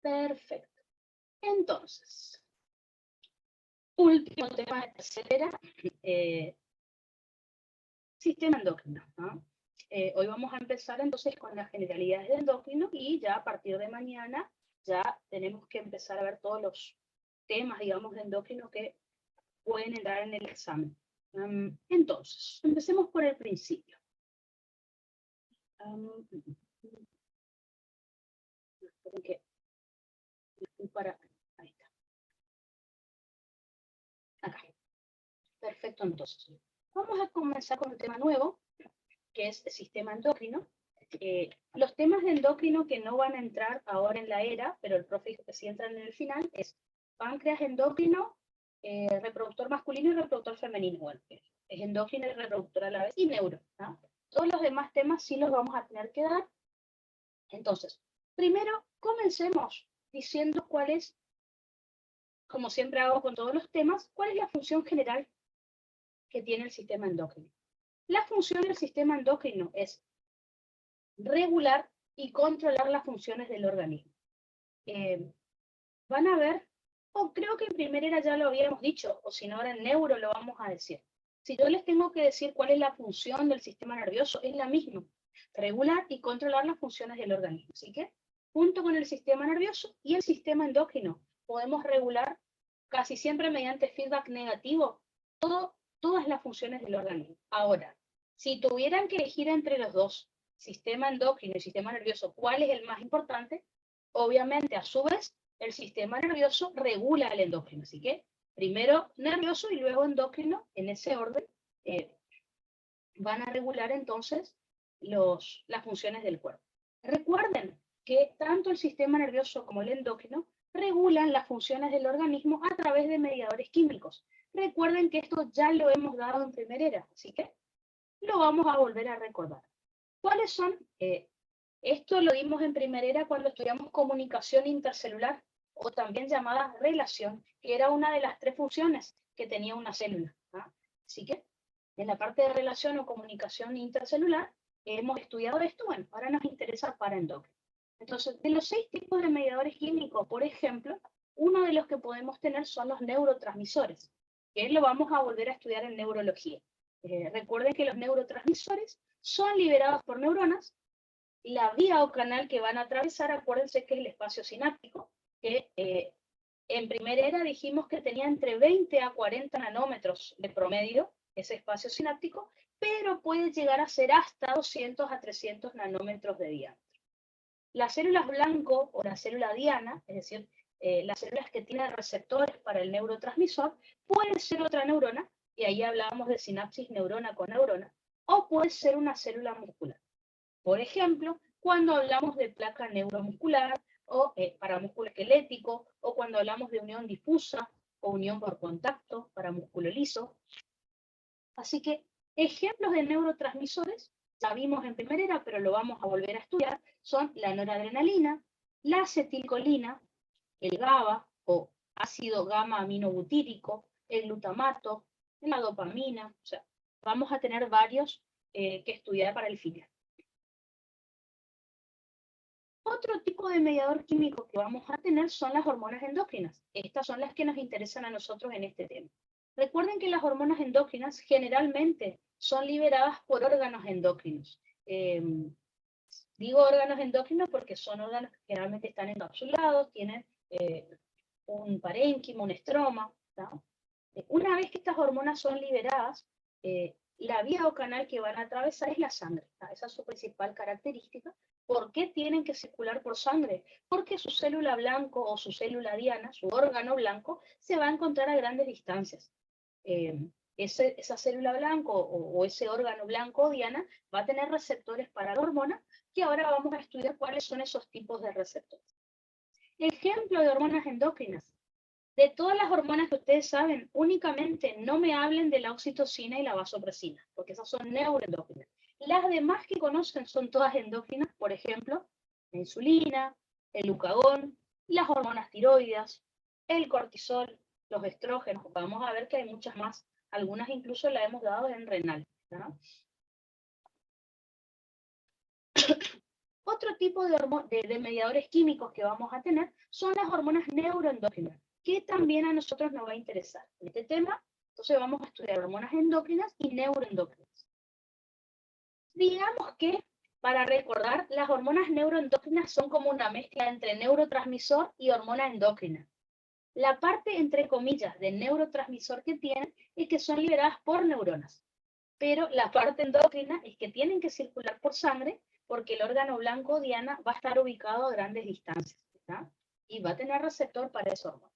Perfecto. Entonces, último tema de tercera, sistema endocrino, ¿no? Hoy vamos a empezar entonces con las generalidades del endocrino y ya a partir de mañana ya tenemos que empezar a ver todos los temas, digamos, de endocrino que pueden entrar en el examen. Entonces, empecemos por el principio. Ahí está. Acá. Perfecto, entonces. Vamos a comenzar con un tema nuevo, que es el sistema endocrino. Los temas de endocrino que no van a entrar ahora en la ERA, pero el profe dijo que sí entran en el final, es páncreas endocrino, reproductor masculino y reproductor femenino. Bueno, es endocrino y reproductor a la vez, y neuro, ¿no? Todos los demás temas sí los vamos a tener que dar. Entonces, primero comencemos diciendo cuál es, como siempre hago con todos los temas, cuál es la función general que tiene el sistema endocrino. La función del sistema endocrino es regular y controlar las funciones del organismo. Van a ver, o creo que en primera era ya lo habíamos dicho, o si no ahora en neuro lo vamos a decir. Si yo les tengo que decir cuál es la función del sistema nervioso, es la misma, regular y controlar las funciones del organismo. Así que, junto con el sistema nervioso y el sistema endocrino, podemos regular casi siempre mediante feedback negativo todas las funciones del organismo. Ahora, si tuvieran que elegir entre los dos, sistema endocrino y sistema nervioso, ¿cuál es el más importante? Obviamente, a su vez, el sistema nervioso regula el endocrino. Así que, primero nervioso y luego endocrino, en ese orden, van a regular entonces las funciones del cuerpo. Recuerden que tanto el sistema nervioso como el endocrino regulan las funciones del organismo a través de mediadores químicos. Recuerden que esto ya lo hemos dado en primera era, así que lo vamos a volver a recordar. ¿Cuáles son? Esto lo dimos en primera era cuando estudiamos comunicación intercelular, o también llamada relación, que era una de las 3 funciones que tenía una célula. Así que, en la parte de relación o comunicación intercelular, hemos estudiado esto. Bueno, ahora nos interesa para endocrino. Entonces, de los 6 tipos de mediadores químicos, por ejemplo, uno de los que podemos tener son los neurotransmisores, que lo vamos a volver a estudiar en neurología. Recuerden que los neurotransmisores son liberados por neuronas. La vía o canal que van a atravesar, acuérdense que es el espacio sináptico, que en primera era dijimos que tenía entre 20 a 40 nanómetros de promedio, ese espacio sináptico, pero puede llegar a ser hasta 200 a 300 nanómetros de diámetro. Las células blanco o la célula diana, es decir, las células que tienen receptores para el neurotransmisor, puede ser otra neurona, y ahí hablábamos de sinapsis neurona con neurona, o puede ser una célula muscular. Por ejemplo, cuando hablamos de placa neuromuscular, o para músculo esquelético, o cuando hablamos de unión difusa, o unión por contacto para músculo liso. Así que, ejemplos de neurotransmisores, ya vimos en primera era, pero lo vamos a volver a estudiar, son la noradrenalina, la acetilcolina, el GABA, o ácido gamma aminobutírico, el glutamato, la dopamina. O sea, vamos a tener varios que estudiar para el final. Otro tipo de mediador químico que vamos a tener son las hormonas endocrinas. Estas son las que nos interesan a nosotros en este tema. Recuerden que las hormonas endocrinas generalmente son liberadas por órganos endocrinos. Digo órganos endocrinos porque son órganos que generalmente están encapsulados, tienen un parénquima, un estroma, ¿no? Una vez que estas hormonas son liberadas, la vía o canal que van a atravesar es la sangre. Esa es su principal característica. ¿Por qué tienen que circular por sangre? Porque su célula blanco o su célula diana, su órgano blanco, se va a encontrar a grandes distancias. Esa célula blanco o ese órgano blanco o diana va a tener receptores para la hormona, que ahora vamos a estudiar cuáles son esos tipos de receptores. Ejemplo de hormonas endocrinas. De todas las hormonas que ustedes saben, únicamente no me hablen de la oxitocina y la vasopresina, porque esas son neuroendocrinas. Las demás que conocen son todas endócrinas, por ejemplo, la insulina, el glucagón, las hormonas tiroides, el cortisol, los estrógenos. Vamos a ver que hay muchas más, algunas incluso las hemos dado en renal, ¿no? Otro tipo de mediadores químicos que vamos a tener son las hormonas neuroendocrinas, que también a nosotros nos va a interesar. En este tema, entonces vamos a estudiar hormonas endocrinas y neuroendocrinas. Digamos que, para recordar, las hormonas neuroendocrinas son como una mezcla entre neurotransmisor y hormona endocrina. La parte, entre comillas, de neurotransmisor que tienen es que son liberadas por neuronas. Pero la parte endocrina es que tienen que circular por sangre porque el órgano blanco diana va a estar ubicado a grandes distancias, ¿verdad? Y va a tener receptor para esa hormona.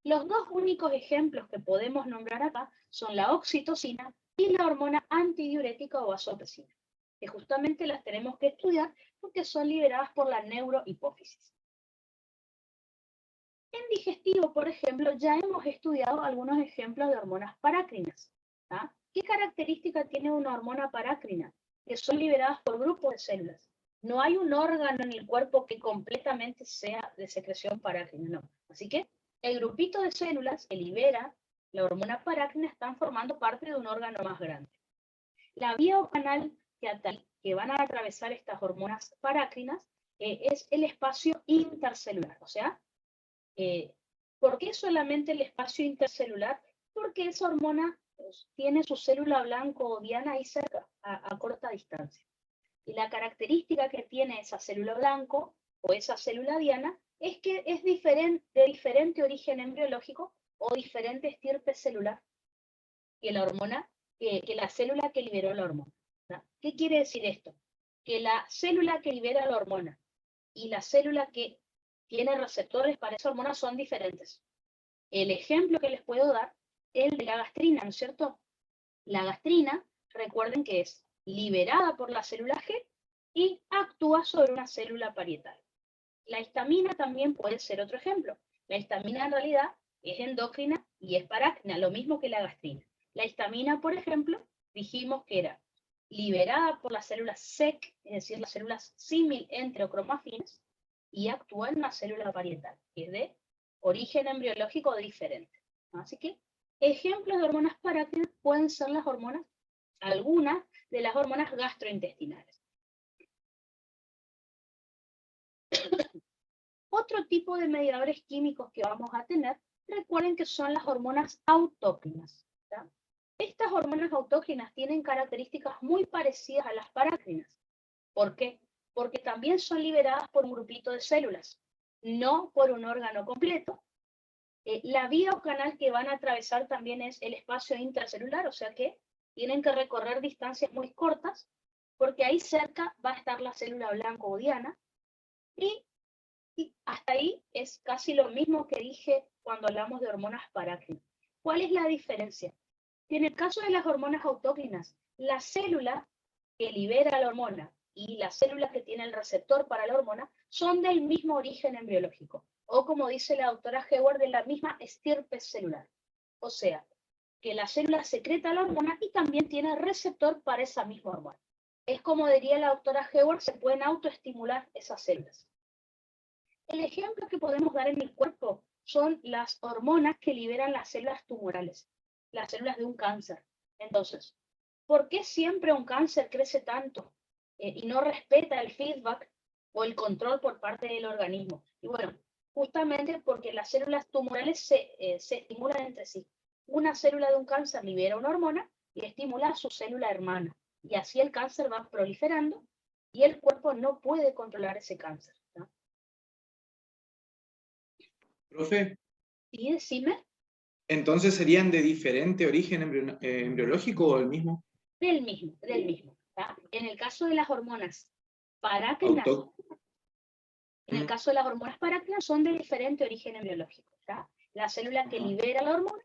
Los dos únicos ejemplos que podemos nombrar acá son la oxitocina y la hormona antidiurética o vasopresina, que justamente las tenemos que estudiar porque son liberadas por la neurohipófisis. En digestivo, por ejemplo, ya hemos estudiado algunos ejemplos de hormonas parácrinas. ¿Ah? ¿Qué característica tiene una hormona parácrina? Que son liberadas por grupos de células. No hay un órgano en el cuerpo que completamente sea de secreción parácrina, no. Así que el grupito de células que libera la hormona parácrina están formando parte de un órgano más grande. La vía o canal que van a atravesar estas hormonas parácrinas es el espacio intercelular, o sea, ¿por qué solamente el espacio intercelular? Porque esa hormona tiene su célula blanco o diana ahí cerca, a corta distancia. Y la característica que tiene esa célula blanco o esa célula diana es que es de diferente origen embriológico o diferente estirpe celular que la hormona, que la célula que liberó la hormona, ¿no? ¿Qué quiere decir esto? Que la célula que libera la hormona y la célula que tiene receptores para esa hormona son diferentes. El ejemplo que les puedo dar es el de la gastrina, ¿no es cierto? La gastrina, recuerden que es liberada por la célula G y actúa sobre una célula parietal. La histamina también puede ser otro ejemplo. La histamina en realidad es endocrina y es parácrina, lo mismo que la gastrina. La histamina, por ejemplo, dijimos que era liberada por las células SEC, es decir, las células símil enterocromafines, y actúa en una célula parietal, que es de origen embriológico diferente. Así que ejemplos de hormonas parácrinas pueden ser las hormonas, algunas de las hormonas gastrointestinales. Otro tipo de mediadores químicos que vamos a tener, recuerden que son las hormonas autócrinas. ¿Ya? Estas hormonas autócrinas tienen características muy parecidas a las parácrinas. ¿Por qué? Porque también son liberadas por un grupito de células, no por un órgano completo. La vía o canal que van a atravesar también es el espacio intercelular, o sea que tienen que recorrer distancias muy cortas, porque ahí cerca va a estar la célula blanco o diana, y hasta ahí es casi lo mismo que dije cuando hablamos de hormonas parácrinas. ¿Cuál es la diferencia? Que en el caso de las hormonas autócrinas, la célula que libera la hormona y la célula que tiene el receptor para la hormona son del mismo origen embriológico, o como dice la doctora Heward, de la misma estirpe celular. O sea, que la célula secreta la hormona y también tiene receptor para esa misma hormona. Es como diría la doctora Heward, se pueden autoestimular esas células. El ejemplo que podemos dar en el cuerpo son las hormonas que liberan las células tumorales, las células de un cáncer. Entonces, ¿por qué siempre un cáncer crece tanto y no respeta el feedback o el control por parte del organismo? Y bueno, justamente porque las células tumorales se estimulan entre sí. Una célula de un cáncer libera una hormona y estimula a su célula hermana. Y así el cáncer va proliferando y el cuerpo no puede controlar ese cáncer, ¿no? Profe, Sí, decime. ¿entonces serían de diferente origen embriológico o el mismo? Del mismo. ¿Tá? En el caso de las hormonas parácrinas, en el caso de las hormonas parácrinas son de diferente origen embriológico. ¿Tá? La célula que libera la hormona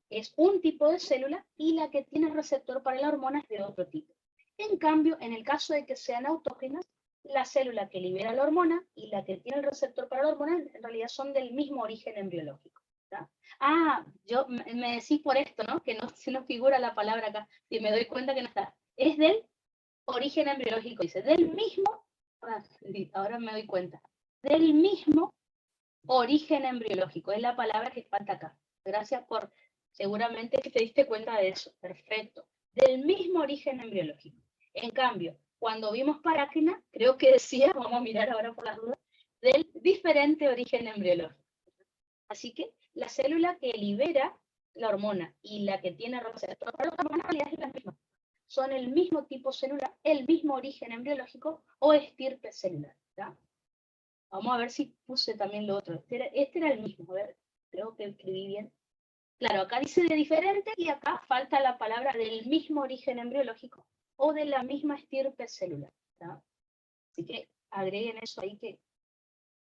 es un tipo de célula y la que tiene receptor para la hormona es de otro tipo. En cambio, en el caso de que sean autógenas, la célula que libera la hormona y la que tiene el receptor para la hormona en realidad son del mismo origen embriológico. ¿Tá? Ah, yo me decís por esto, ¿no? Que no se nos figura la palabra acá, y me doy cuenta que no está. Es del origen embriológico, dice, del mismo, ahora me doy cuenta, del mismo origen embriológico, es la palabra que falta acá. Gracias por, seguramente que te diste cuenta de eso, perfecto. Del mismo origen embriológico. En cambio, cuando vimos parácrina, creo que decía, vamos a mirar ahora por las dudas, del diferente origen embriológico. Así que la célula que libera la hormona y la que tiene receptor para la hormona en realidad es la misma. Son el mismo tipo celular, el mismo origen embriológico o estirpe celular. ¿Ya? Vamos a ver si puse también lo otro. Este era el mismo. A ver, creo que escribí bien. Claro, acá dice de diferente y acá falta la palabra del mismo origen embriológico o de la misma estirpe celular. ¿Ya? Así que agreguen eso ahí que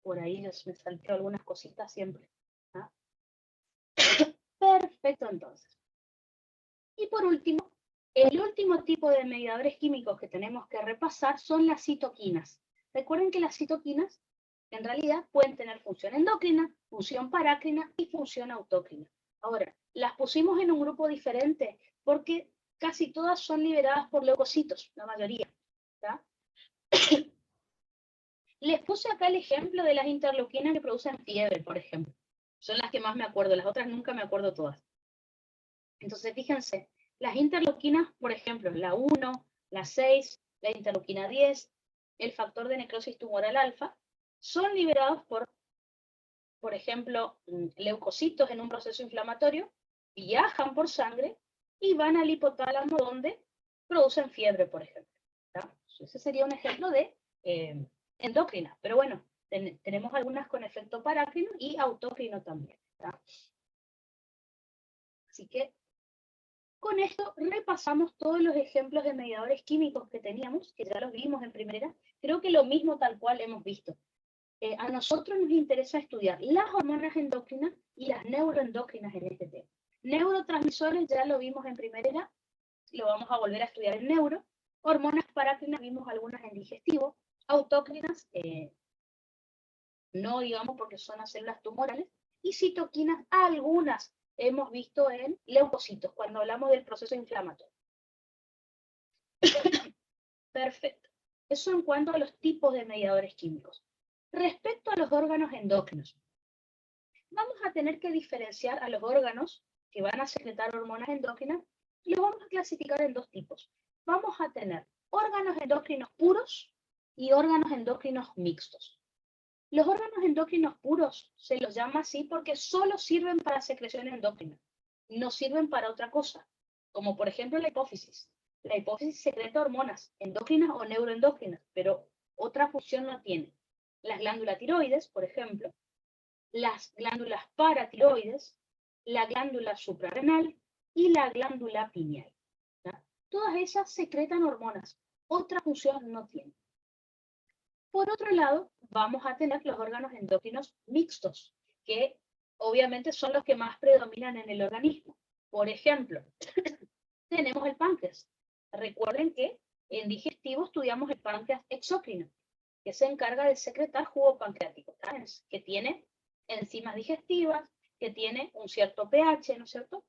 por ahí yo me salteo algunas cositas siempre. ¿Ya? Perfecto, entonces. Y por último, el último tipo de mediadores químicos que tenemos que repasar son las citoquinas. Recuerden que las citoquinas en realidad pueden tener función endocrina, función parácrina y función autócrina. Ahora, las pusimos en un grupo diferente porque casi todas son liberadas por leucocitos, la mayoría. ¿Ya? Les puse acá el ejemplo de las interleuquinas que producen fiebre, por ejemplo. Son las que más me acuerdo, las otras nunca me acuerdo todas. Entonces, fíjense, las interleuquinas, por ejemplo, la 1, la 6, la interleuquina 10, el factor de necrosis tumoral alfa, son liberados por ejemplo, leucocitos en un proceso inflamatorio, viajan por sangre y van al hipotálamo donde producen fiebre, por ejemplo. ¿Tá? Ese sería un ejemplo de endocrina, pero bueno, tenemos algunas con efecto parácrino y autócrino también. ¿Tá? Así que con esto repasamos todos los ejemplos de mediadores químicos que teníamos, que ya los vimos en primera. Creo que lo mismo tal cual hemos visto. A nosotros nos interesa estudiar las hormonas endocrinas y las neuroendocrinas en este tema. Neurotransmisores ya lo vimos en primera, lo vamos a volver a estudiar en neuro. Hormonas parácrinas vimos algunas en digestivo. Autócrinas, no digamos porque son las células tumorales. Y citoquinas, algunas hemos visto en leucocitos, cuando hablamos del proceso inflamatorio. Perfecto. Eso en cuanto a los tipos de mediadores químicos. Respecto a los órganos endocrinos, vamos a tener que diferenciar a los órganos que van a secretar hormonas endocrinas y los vamos a clasificar en dos tipos. Vamos a tener órganos endocrinos puros y órganos endocrinos mixtos. Los órganos endocrinos puros se los llama así porque solo sirven para secreción endocrina, no sirven para otra cosa, como por ejemplo la hipófisis. La hipófisis secreta hormonas endocrinas o neuroendocrinas, pero otra función no tiene. Las glándulas tiroides, por ejemplo, las glándulas paratiroides, la glándula suprarrenal y la glándula pineal. ¿Ya? Todas esas secretan hormonas, otra función no tienen. Por otro lado, vamos a tener los órganos endocrinos mixtos, que obviamente son los que más predominan en el organismo. Por ejemplo, tenemos el páncreas. Recuerden que en digestivo estudiamos el páncreas exócrino, que se encarga de secretar jugo pancreático, ¿sabes? Que tiene enzimas digestivas, que tiene un cierto pH, ¿no es cierto?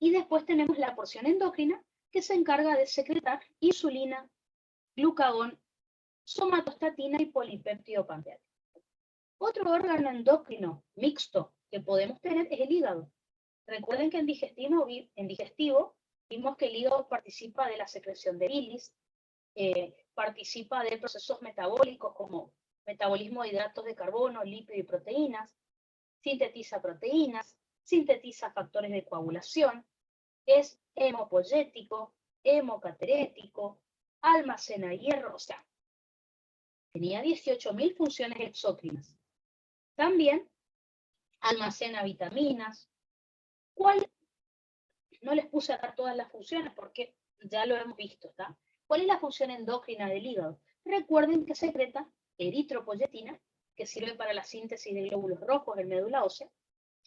Y después tenemos la porción endocrina, que se encarga de secretar insulina, glucagón, somatostatina y polipéptido pancreático. Otro órgano endocrino mixto que podemos tener es el hígado. Recuerden que en digestivo vimos que el hígado participa de la secreción de bilis, participa de procesos metabólicos como metabolismo de hidratos de carbono, lípidos y proteínas, sintetiza proteínas, sintetiza factores de coagulación, es hemopoyético, hemocaterético, almacena hierro, o sea, tenía 18.000 funciones exócrinas. También almacena vitaminas. ¿Cuál? No les puse acá todas las funciones porque ya lo hemos visto, ¿está? ¿Cuál es la función endocrina del hígado? Recuerden que secreta eritropoyetina, que sirve para la síntesis de glóbulos rojos en médula ósea.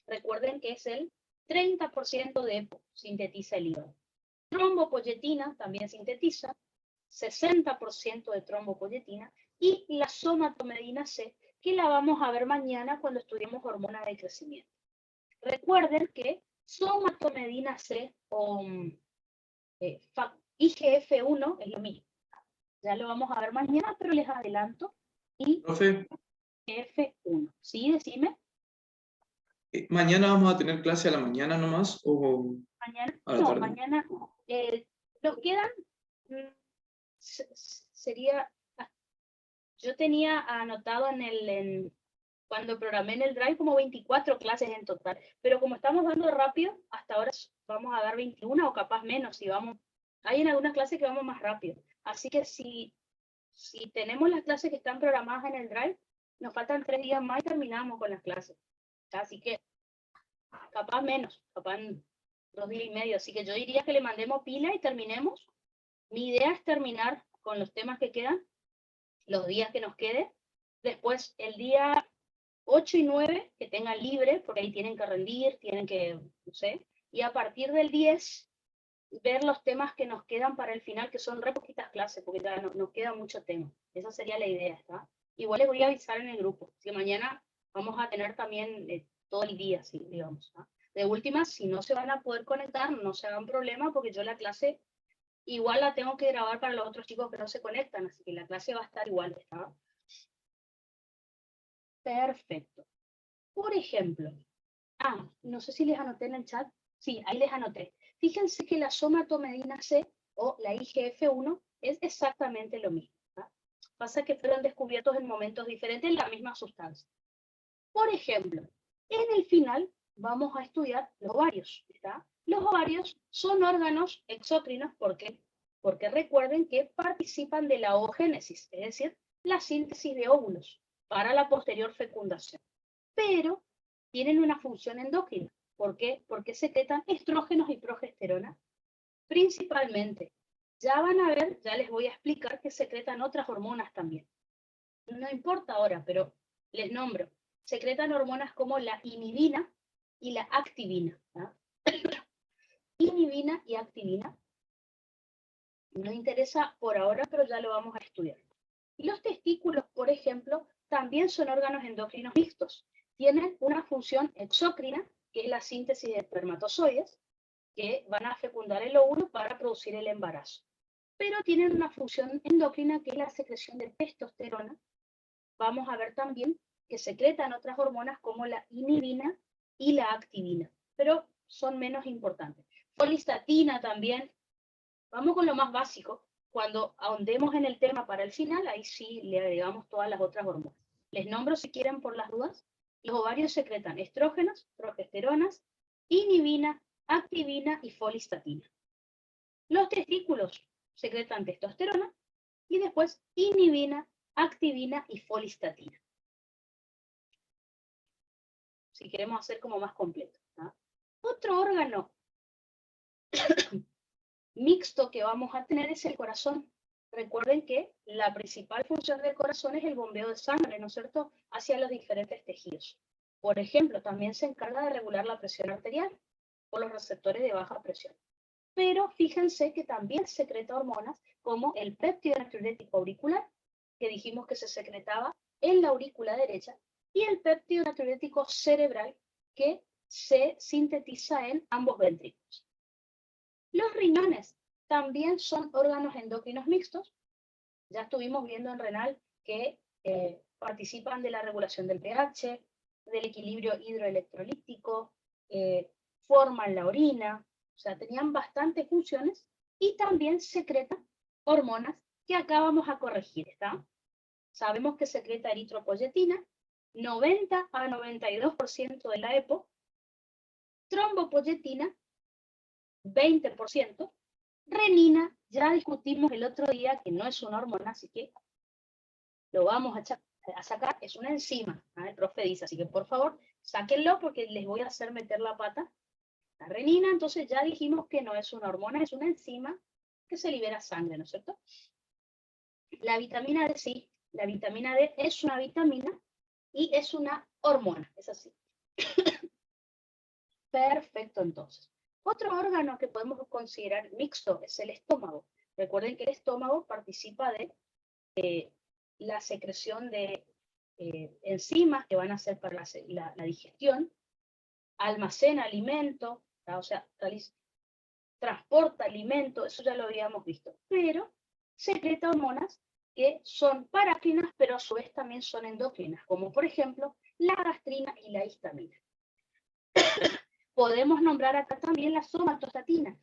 Recuerden que es el 30% de EPO, sintetiza el hígado. Trombopoyetina también sintetiza, 60% de trombopoyetina, y la somatomedina C, que la vamos a ver mañana cuando estudiemos hormonas de crecimiento. Recuerden que somatomedina C o IGF-1 es lo mismo. Ya lo vamos a ver mañana, pero les adelanto. IGF-1. ¿Sí? Decime. ¿Mañana vamos a tener clase a la mañana nomás? ¿O Mañana, a la no, tarde? mañana nos quedan sería, yo tenía anotado cuando programé en el Drive como 24 clases en total, pero como estamos dando rápido, hasta ahora vamos a dar 21 o capaz menos, si vamos, hay en algunas clases que vamos más rápido. Así que si tenemos las clases que están programadas en el Drive, nos faltan 3 días más y terminamos con las clases. Así que capaz menos, capaz 2 días y medio. Así que yo diría que le mandemos pila y terminemos. Mi idea es terminar con los temas que quedan, los días que nos quede. Después, el día 8 y 9, que tengan libre, porque ahí tienen que rendir, tienen que, no sé. Y a partir del 10, ver los temas que nos quedan para el final, que son re poquitas clases, porque ya nos queda mucho tema. Esa sería la idea, ¿está? Igual les voy a avisar en el grupo, que mañana vamos a tener también todo el día, sí, digamos, ¿no? De última, si no se van a poder conectar, no se hagan problema, porque yo la clase igual la tengo que grabar para los otros chicos que no se conectan, así que la clase va a estar igual, ¿está? Perfecto. Por ejemplo, no sé si les anoté en el chat. Sí, ahí les anoté. Fíjense que la somatomedina C o la IGF-1 es exactamente lo mismo, ¿tá? Pasa que fueron descubiertos en momentos diferentes en la misma sustancia. Por ejemplo, en el final vamos a estudiar los ovarios, ¿está? Los ovarios son órganos exócrinos, ¿por qué? Porque recuerden que participan de la oogénesis, es decir, la síntesis de óvulos para la posterior fecundación. Pero tienen una función endocrina. ¿Por qué? Porque secretan estrógenos y progesterona, principalmente. Ya van a ver, ya les voy a explicar que secretan otras hormonas también. No importa ahora, pero les nombro. Secretan hormonas como la inhibina y la activina, ¿no? Inhibina y activina. No interesa por ahora, pero ya lo vamos a estudiar. Y los testículos, por ejemplo, también son órganos endocrinos mixtos. Tienen una función exócrina, que es la síntesis de espermatozoides, que van a fecundar el óvulo para producir el embarazo. Pero tienen una función endocrina, que es la secreción de testosterona. Vamos a ver también que secretan otras hormonas como la inhibina y la activina, pero son menos importantes. Folistatina también. Vamos con lo más básico. Cuando ahondemos en el tema para el final, ahí sí le agregamos todas las otras hormonas. Les nombro si quieren por las dudas. Los ovarios secretan estrógenos, progesteronas, inhibina, activina y folistatina. Los testículos secretan testosterona y después inhibina, activina y folistatina. Si queremos hacer como más completo, ¿no? Otro órgano mixto que vamos a tener es el corazón. Recuerden que la principal función del corazón es el bombeo de sangre, ¿no es cierto?, hacia los diferentes tejidos. Por ejemplo, también se encarga de regular la presión arterial por los receptores de baja presión. Pero fíjense que también secreta hormonas como el péptido natriurético auricular, que dijimos que se secretaba en la aurícula derecha, y el péptido natriurético cerebral, que se sintetiza en ambos ventrículos. Los riñones también son órganos endocrinos mixtos. Ya estuvimos viendo en renal que participan de la regulación del pH, del equilibrio hidroelectrolítico, forman la orina, o sea, tenían bastantes funciones y también secretan hormonas que acá vamos a corregir, ¿está? Sabemos que secreta eritropoyetina, 90 a 92% de la EPO, trombopoyetina, 20%, renina, ya discutimos el otro día que no es una hormona, así que lo vamos a sacar, es una enzima, ¿no? El profe dice, así que por favor, sáquenlo porque les voy a hacer meter la pata. La renina, entonces ya dijimos que no es una hormona, es una enzima que se libera sangre, ¿no es cierto? La vitamina D, sí, la vitamina D es una vitamina y es una hormona, es así. Perfecto, entonces. Otro órgano que podemos considerar mixto es el estómago. Recuerden que el estómago participa de la secreción de enzimas que van a ser para la digestión, almacena alimento, ¿tá? O sea, transporta alimento, eso ya lo habíamos visto, pero secreta hormonas que son parácrinas, pero a su vez también son endócrinas, como por ejemplo la gastrina y la histamina. Podemos nombrar acá también la somatostatina,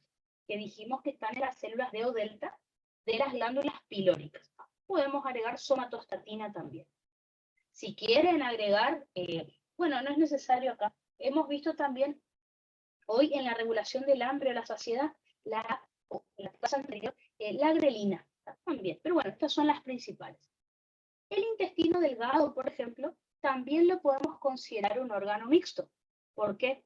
que dijimos que están en las células de O delta de las glándulas pilóricas. Podemos agregar somatostatina también. Si quieren agregar, bueno, no es necesario acá. Hemos visto también hoy en la regulación del hambre o la saciedad, la clase anterior, la grelina también. Pero bueno, estas son las principales. El intestino delgado, por ejemplo, también lo podemos considerar un órgano mixto. ¿Por qué?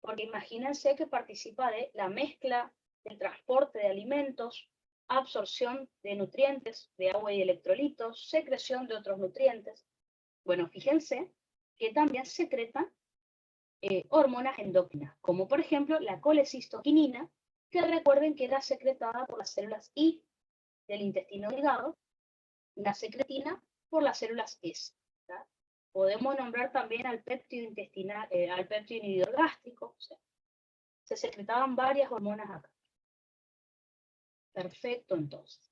Porque imagínense que participa de la mezcla, del transporte de alimentos, absorción de nutrientes, de agua y electrolitos, secreción de otros nutrientes. Bueno, fíjense que también secretan hormonas endócrinas, como por ejemplo la colecistoquinina, que recuerden que era secretada por las células I del intestino delgado, la secretina por las células S. ¿tá? Podemos nombrar también al péptido intestinal, al péptido inhibidor gástrico. O sea, se secretaban varias hormonas acá. Perfecto, entonces.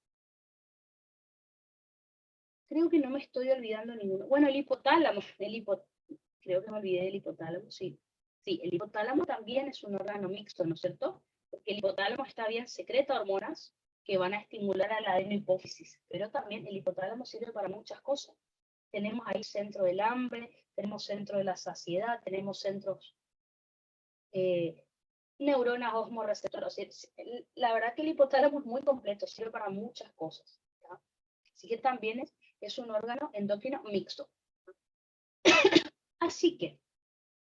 Creo que no me estoy olvidando ninguno. Bueno, el hipotálamo. Creo que me olvidé del hipotálamo, sí. Sí, el hipotálamo también es un órgano mixto, ¿no es cierto? Porque el hipotálamo está bien, secreta hormonas que van a estimular a la adenohipófisis, pero también el hipotálamo sirve para muchas cosas. Tenemos ahí centro del hambre, tenemos centro de la saciedad, tenemos centros neuronas osmorreceptoras. La verdad que el hipotálamo es muy completo, sirve para muchas cosas. ¿tá? Así que también es un órgano endocrino mixto. Así que,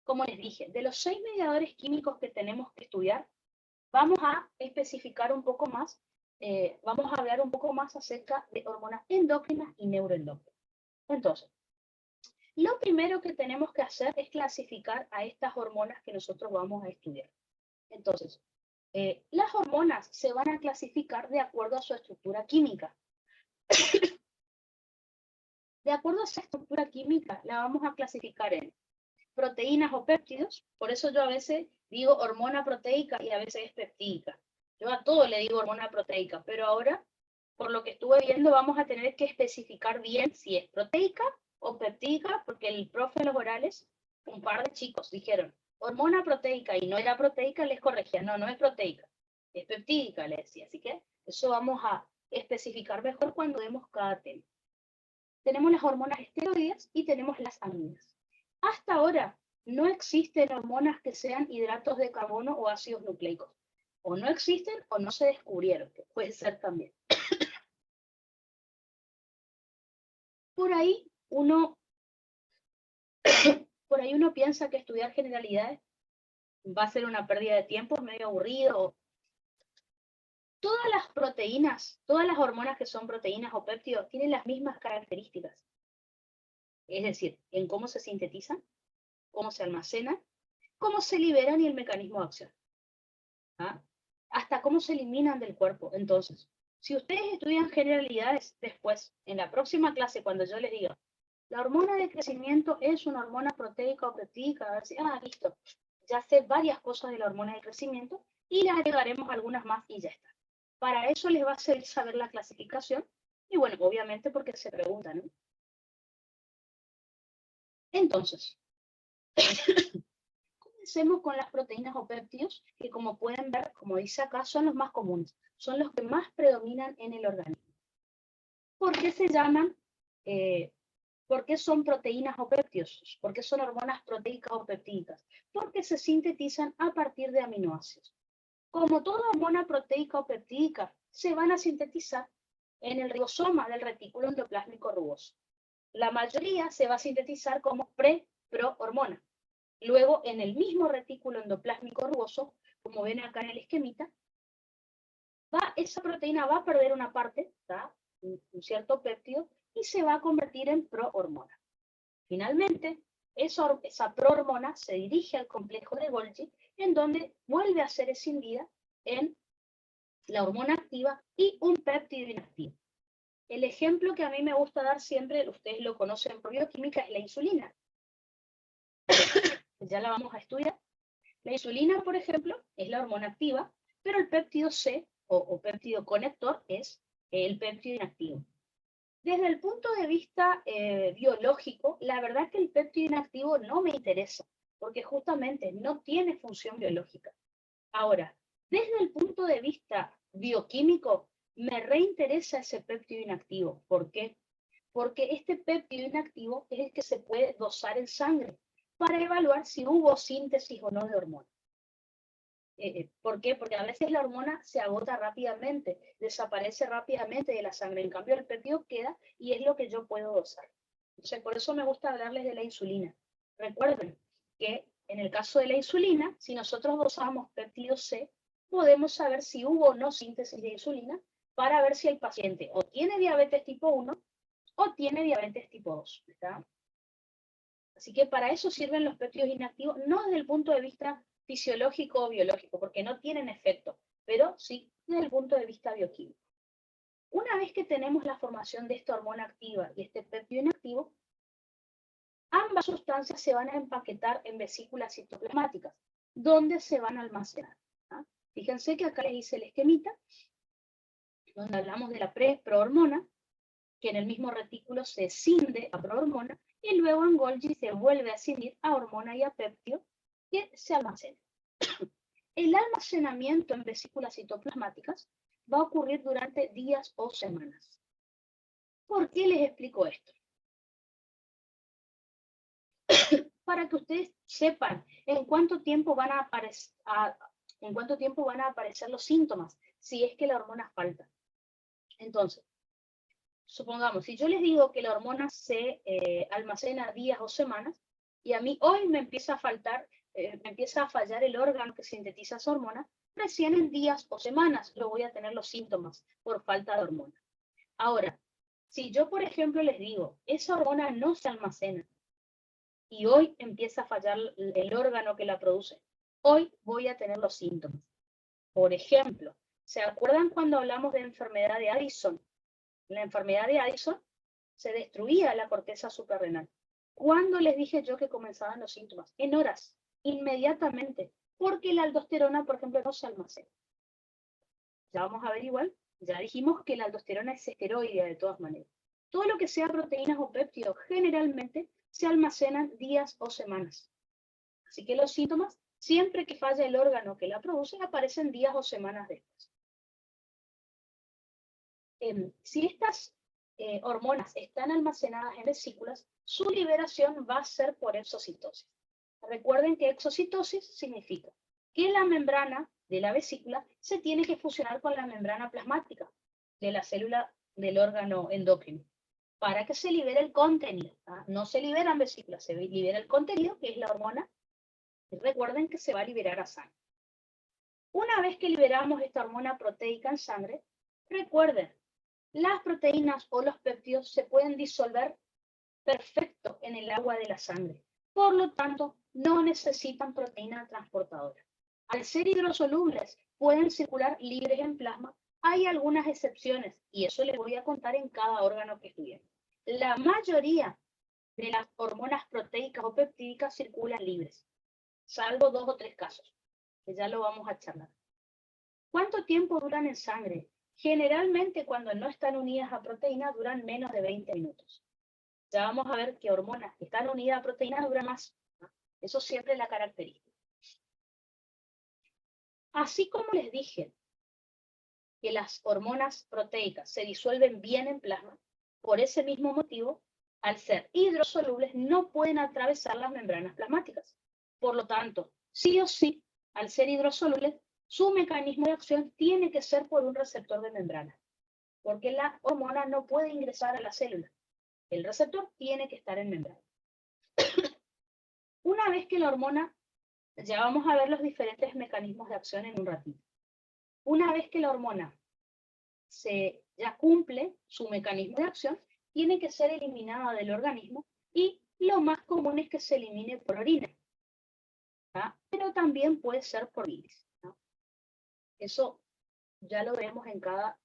como les dije, de los 6 mediadores químicos que tenemos que estudiar, vamos a especificar un poco más, vamos a hablar un poco más acerca de hormonas endócrinas y neuroendócrinas. Entonces, lo primero que tenemos que hacer es clasificar a estas hormonas que nosotros vamos a estudiar. Entonces, las hormonas se van a clasificar de acuerdo a su estructura química. De acuerdo a esa estructura química, la vamos a clasificar en proteínas o péptidos. Por eso yo a veces digo hormona proteica y a veces es peptídica. Yo a todo le digo hormona proteica, pero ahora, por lo que estuve viendo, vamos a tener que especificar bien si es proteica o peptídica, porque el profe de los orales, un par de chicos dijeron hormona proteica y no era proteica, les corregía, no, no es proteica, es peptídica, les decía. Así que eso vamos a especificar mejor cuando demos cada tema. Tenemos las hormonas esteroides y tenemos las aminas. Hasta ahora no existen hormonas que sean hidratos de carbono o ácidos nucleicos. O no existen o no se descubrieron, que puede ser también. Por ahí uno piensa que estudiar generalidades va a ser una pérdida de tiempo, es medio aburrido. Todas las proteínas, todas las hormonas que son proteínas o péptidos tienen las mismas características. Es decir, en cómo se sintetizan, cómo se almacenan, cómo se liberan y el mecanismo de acción. ¿Ah? Hasta cómo se eliminan del cuerpo. Entonces, si ustedes estudian generalidades después, en la próxima clase, cuando yo les diga, la hormona de crecimiento es una hormona proteica o peptídica, a ver si, listo, ya sé varias cosas de la hormona de crecimiento y le agregaremos algunas más y ya está. Para eso les va a servir saber la clasificación y bueno, obviamente porque se preguntan, ¿no? Entonces, comencemos con las proteínas o péptidos, que como pueden ver, como dice acá, son los más comunes, son los que más predominan en el organismo. ¿Por qué se llaman, por qué son proteínas o péptidos? ¿Por qué son hormonas proteicas o peptídicas? Porque se sintetizan a partir de aminoácidos. Como toda hormona proteica o peptídica, se van a sintetizar en el ribosoma del retículo endoplásmico rugoso. La mayoría se va a sintetizar como prohormona. Luego, en el mismo retículo endoplásmico rugoso, como ven acá en el esquemita, esa proteína va a perder una parte, un cierto péptido, y se va a convertir en prohormona. Finalmente, esa prohormona se dirige al complejo de Golgi, en donde vuelve a ser escindida en la hormona activa y un péptido inactivo. El ejemplo que a mí me gusta dar siempre, ustedes lo conocen por bioquímica, es la insulina. Ya la vamos a estudiar. La insulina, por ejemplo, es la hormona activa, pero el péptido C, o péptido conector, es el péptido inactivo. Desde el punto de vista biológico, la verdad que el péptido inactivo no me interesa, porque justamente no tiene función biológica. Ahora, desde el punto de vista bioquímico, me reinteresa ese péptido inactivo. ¿Por qué? Porque este péptido inactivo es el que se puede dosar en sangre para evaluar si hubo síntesis o no de hormona. ¿Por qué? Porque a veces la hormona se agota rápidamente, desaparece rápidamente de la sangre. En cambio, el péptido queda y es lo que yo puedo dosar. Entonces, por eso me gusta hablarles de la insulina. Recuerden que en el caso de la insulina, si nosotros dosamos péptido C, podemos saber si hubo o no síntesis de insulina para ver si el paciente o tiene diabetes tipo 1 o tiene diabetes tipo 2. ¿Está? Así que para eso sirven los péptidos inactivos, no desde el punto de vista fisiológico o biológico, porque no tienen efecto, pero sí desde el punto de vista bioquímico. Una vez que tenemos la formación de esta hormona activa y este péptido inactivo, ambas sustancias se van a empaquetar en vesículas citoplasmáticas, donde se van a almacenar. ¿Ah? Fíjense que acá les hice el esquemita, donde hablamos de la prohormona, que en el mismo retículo se escinde a prohormona, y luego en Golgi se vuelve a escindir a hormona y a péptido, que se almacena. El almacenamiento en vesículas citoplasmáticas va a ocurrir durante días o semanas. ¿Por qué les explico esto? Para que ustedes sepan en cuánto tiempo van a aparecer los síntomas, si es que la hormona falta. Entonces, supongamos, si yo les digo que la hormona se almacena días o semanas, y a mí hoy me empieza a fallar el órgano que sintetiza esa hormona, recién en días o semanas lo voy a tener los síntomas por falta de hormona. Ahora, si yo, por ejemplo, les digo, esa hormona no se almacena, y hoy empieza a fallar el órgano que la produce, hoy voy a tener los síntomas. Por ejemplo, ¿se acuerdan cuando hablamos de enfermedad de Addison? En la enfermedad de Addison se destruía la corteza suprarrenal. ¿Cuándo les dije yo que comenzaban los síntomas? En horas, inmediatamente, porque la aldosterona, por ejemplo, no se almacena. Ya vamos a ver igual, ya dijimos que la aldosterona es esteroidea de todas maneras. Todo lo que sea proteínas o péptidos generalmente se almacenan días o semanas. Así que los síntomas, siempre que falla el órgano que la produce, aparecen días o semanas después. Si estas hormonas están almacenadas en vesículas, su liberación va a ser por exocitosis. Recuerden que exocitosis significa que la membrana de la vesícula se tiene que fusionar con la membrana plasmática de la célula del órgano endocrino para que se libere el contenido. No se liberan vesículas, se libera el contenido, que es la hormona. Y recuerden que se va a liberar a sangre. Una vez que liberamos esta hormona proteica en sangre, recuerden, las proteínas o los péptidos se pueden disolver perfecto en el agua de la sangre. Por lo tanto, no necesitan proteína transportadora. Al ser hidrosolubles, pueden circular libres en plasma. Hay algunas excepciones, y eso les voy a contar en cada órgano que estudiemos. La mayoría de las hormonas proteicas o peptídicas circulan libres, salvo 2 o 3 casos, que ya lo vamos a charlar. ¿Cuánto tiempo duran en sangre? Generalmente, cuando no están unidas a proteína, duran menos de 20 minutos. Ya vamos a ver que hormonas que están unidas a proteínas duran más. Eso siempre es la característica. Así como les dije que las hormonas proteicas se disuelven bien en plasma, por ese mismo motivo, al ser hidrosolubles, no pueden atravesar las membranas plasmáticas. Por lo tanto, sí o sí, al ser hidrosolubles, su mecanismo de acción tiene que ser por un receptor de membrana, porque la hormona no puede ingresar a la célula. El receptor tiene que estar en membrana. Una vez que la hormona, ya vamos a ver los diferentes mecanismos de acción en un ratito. Una vez que la hormona ya cumple su mecanismo de acción, tiene que ser eliminada del organismo, y lo más común es que se elimine por orina, ¿tá? Pero también puede ser por bilis, ¿no? Eso ya lo vemos en cada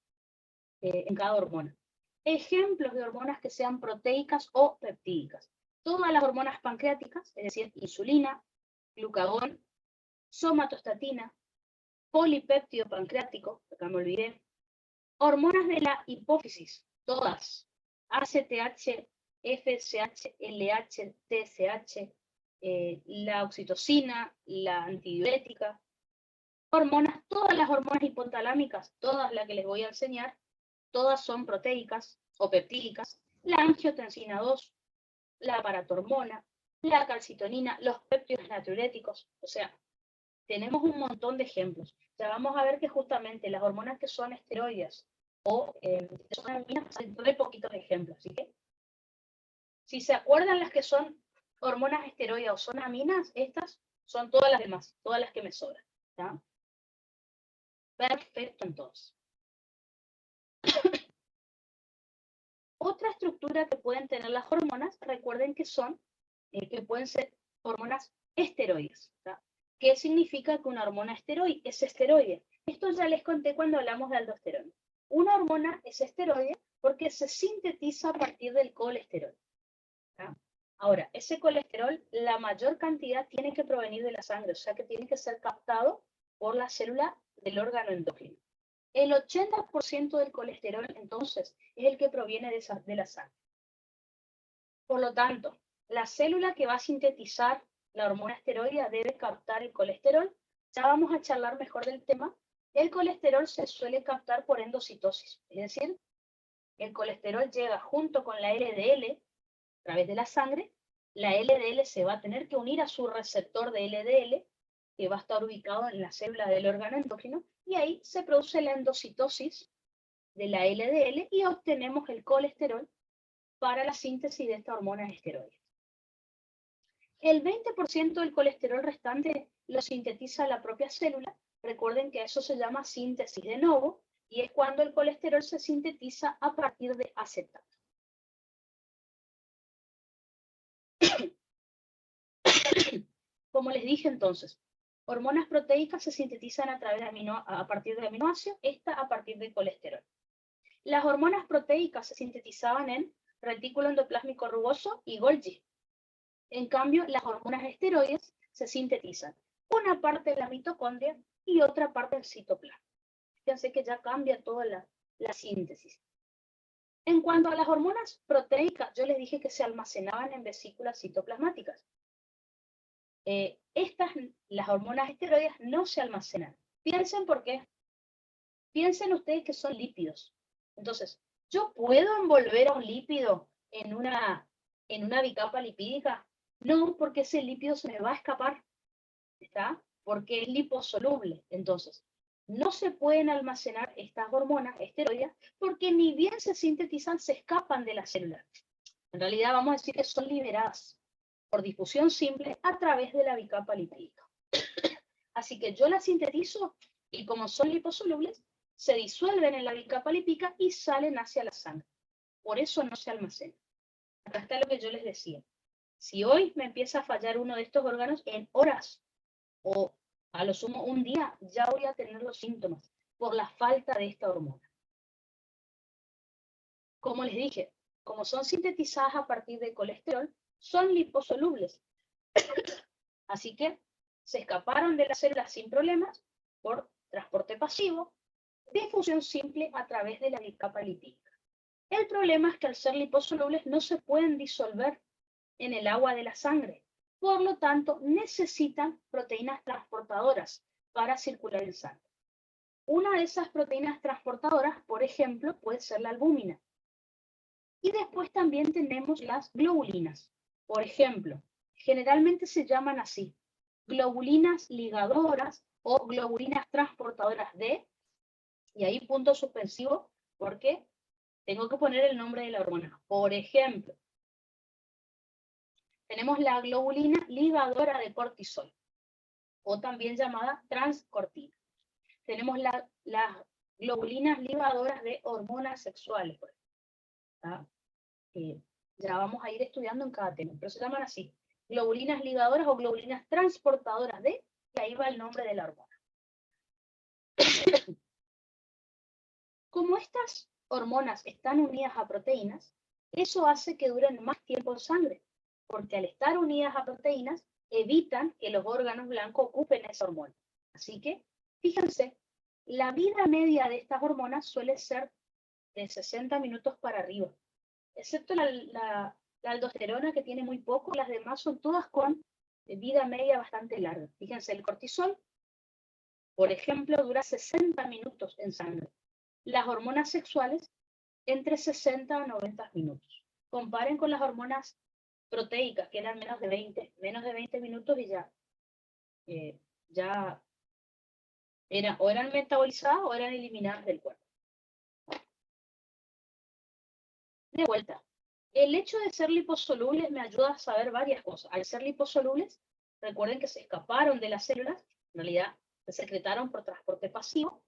hormona. Ejemplos de hormonas que sean proteicas o peptídicas. Todas las hormonas pancreáticas, es decir, insulina, glucagón, somatostatina, polipéptido pancreático, acá me olvidé, hormonas de la hipófisis, todas, ACTH, FSH, LH, TSH, la oxitocina, la antidiurética, todas las hormonas hipotalámicas, todas las que les voy a enseñar, todas son proteicas o peptídicas, la angiotensina 2, la paratormona, la calcitonina, los péptidos natriuréticos, o sea, tenemos un montón de ejemplos. Ya vamos a ver que justamente las hormonas que son esteroides o son aminas, hay re poquitos ejemplos, así que si se acuerdan las que son hormonas esteroides o son aminas, estas son todas las demás, todas las que me sobran, ¿tá? Perfecto, entonces. Otra estructura que pueden tener las hormonas, recuerden que son, que pueden ser hormonas esteroides. ¿Tá? ¿Qué significa que una hormona esteroide es esteroide? Esto ya les conté cuando hablamos de aldosterona. Una hormona es esteroide porque se sintetiza a partir del colesterol. ¿Tá? Ahora, ese colesterol, la mayor cantidad tiene que provenir de la sangre, o sea que tiene que ser captado por la célula del órgano endocrino. El 80% del colesterol, entonces, es el que proviene de la sangre. Por lo tanto, la célula que va a sintetizar la hormona esteroide debe captar el colesterol. Ya vamos a charlar mejor del tema. El colesterol se suele captar por endocitosis, es decir, el colesterol llega junto con la LDL a través de la sangre. La LDL se va a tener que unir a su receptor de LDL, que va a estar ubicado en la célula del órgano endocrino, y ahí se produce la endocitosis de la LDL y obtenemos el colesterol para la síntesis de esta hormona esteroide. El 20% del colesterol restante lo sintetiza la propia célula. Recuerden que eso se llama síntesis de novo, y es cuando el colesterol se sintetiza a partir de acetato. Como les dije entonces, hormonas proteicas se sintetizan a partir de aminoácidos, esta a partir del colesterol. Las hormonas proteicas se sintetizaban en retículo endoplásmico rugoso y Golgi. En cambio, las hormonas esteroides se sintetizan una parte en la mitocondria y otra parte en el citoplasma. Fíjense que ya cambia toda la síntesis. En cuanto a las hormonas proteicas, yo les dije que se almacenaban en vesículas citoplasmáticas. Las hormonas esteroides no se almacenan. Piensen por qué. Piensen ustedes que son lípidos. Entonces, ¿yo puedo envolver a un lípido en una bicapa lipídica? No, porque ese lípido se me va a escapar, ¿está? Porque es liposoluble. Entonces, no se pueden almacenar estas hormonas esteroides porque ni bien se sintetizan, se escapan de la célula. En realidad vamos a decir que son liberadas por difusión simple a través de la bicapa lipídica. Así que yo las sintetizo y como son liposolubles, se disuelven en la bicapa lipídica y salen hacia la sangre. Por eso no se almacenan. Acá está lo que yo les decía. Si hoy me empieza a fallar uno de estos órganos, en horas o a lo sumo un día, ya voy a tener los síntomas por la falta de esta hormona. Como les dije, como son sintetizadas a partir de colesterol, son liposolubles. Así que se escaparon de la célula sin problemas por transporte pasivo, difusión simple a través de la bicapa lipídica. El problema es que al ser liposolubles no se pueden disolver en el agua de la sangre. Por lo tanto, necesitan proteínas transportadoras para circular en sangre. Una de esas proteínas transportadoras, por ejemplo, puede ser la albúmina. Y después también tenemos las globulinas. Por ejemplo, generalmente se llaman así, globulinas ligadoras o globulinas transportadoras de, y ahí punto suspensivo, porque tengo que poner el nombre de la hormona. Por ejemplo, tenemos la globulina ligadora de cortisol, o también llamada transcortina. Tenemos las globulinas ligadoras de hormonas sexuales. ¿Tá? Ya vamos a ir estudiando en cada tema, pero se llaman así, globulinas ligadoras o globulinas transportadoras de, y ahí va el nombre de la hormona. Como estas hormonas están unidas a proteínas, eso hace que duren más tiempo en sangre, porque al estar unidas a proteínas, evitan que los órganos blancos ocupen esa hormona. Así que, fíjense, la vida media de estas hormonas suele ser de 60 minutos para arriba, excepto la aldosterona, que tiene muy poco. Las demás son todas con vida media bastante larga. Fíjense, el cortisol, por ejemplo, dura 60 minutos en sangre. Las hormonas sexuales entre 60 a 90 minutos. Comparen con las hormonas proteicas, que eran menos de 20 minutos y ya o eran metabolizadas o eran eliminadas del cuerpo. De vuelta, el hecho de ser liposolubles me ayuda a saber varias cosas. Al ser liposolubles, recuerden que se escaparon de las células, en realidad se secretaron por transporte pasivo,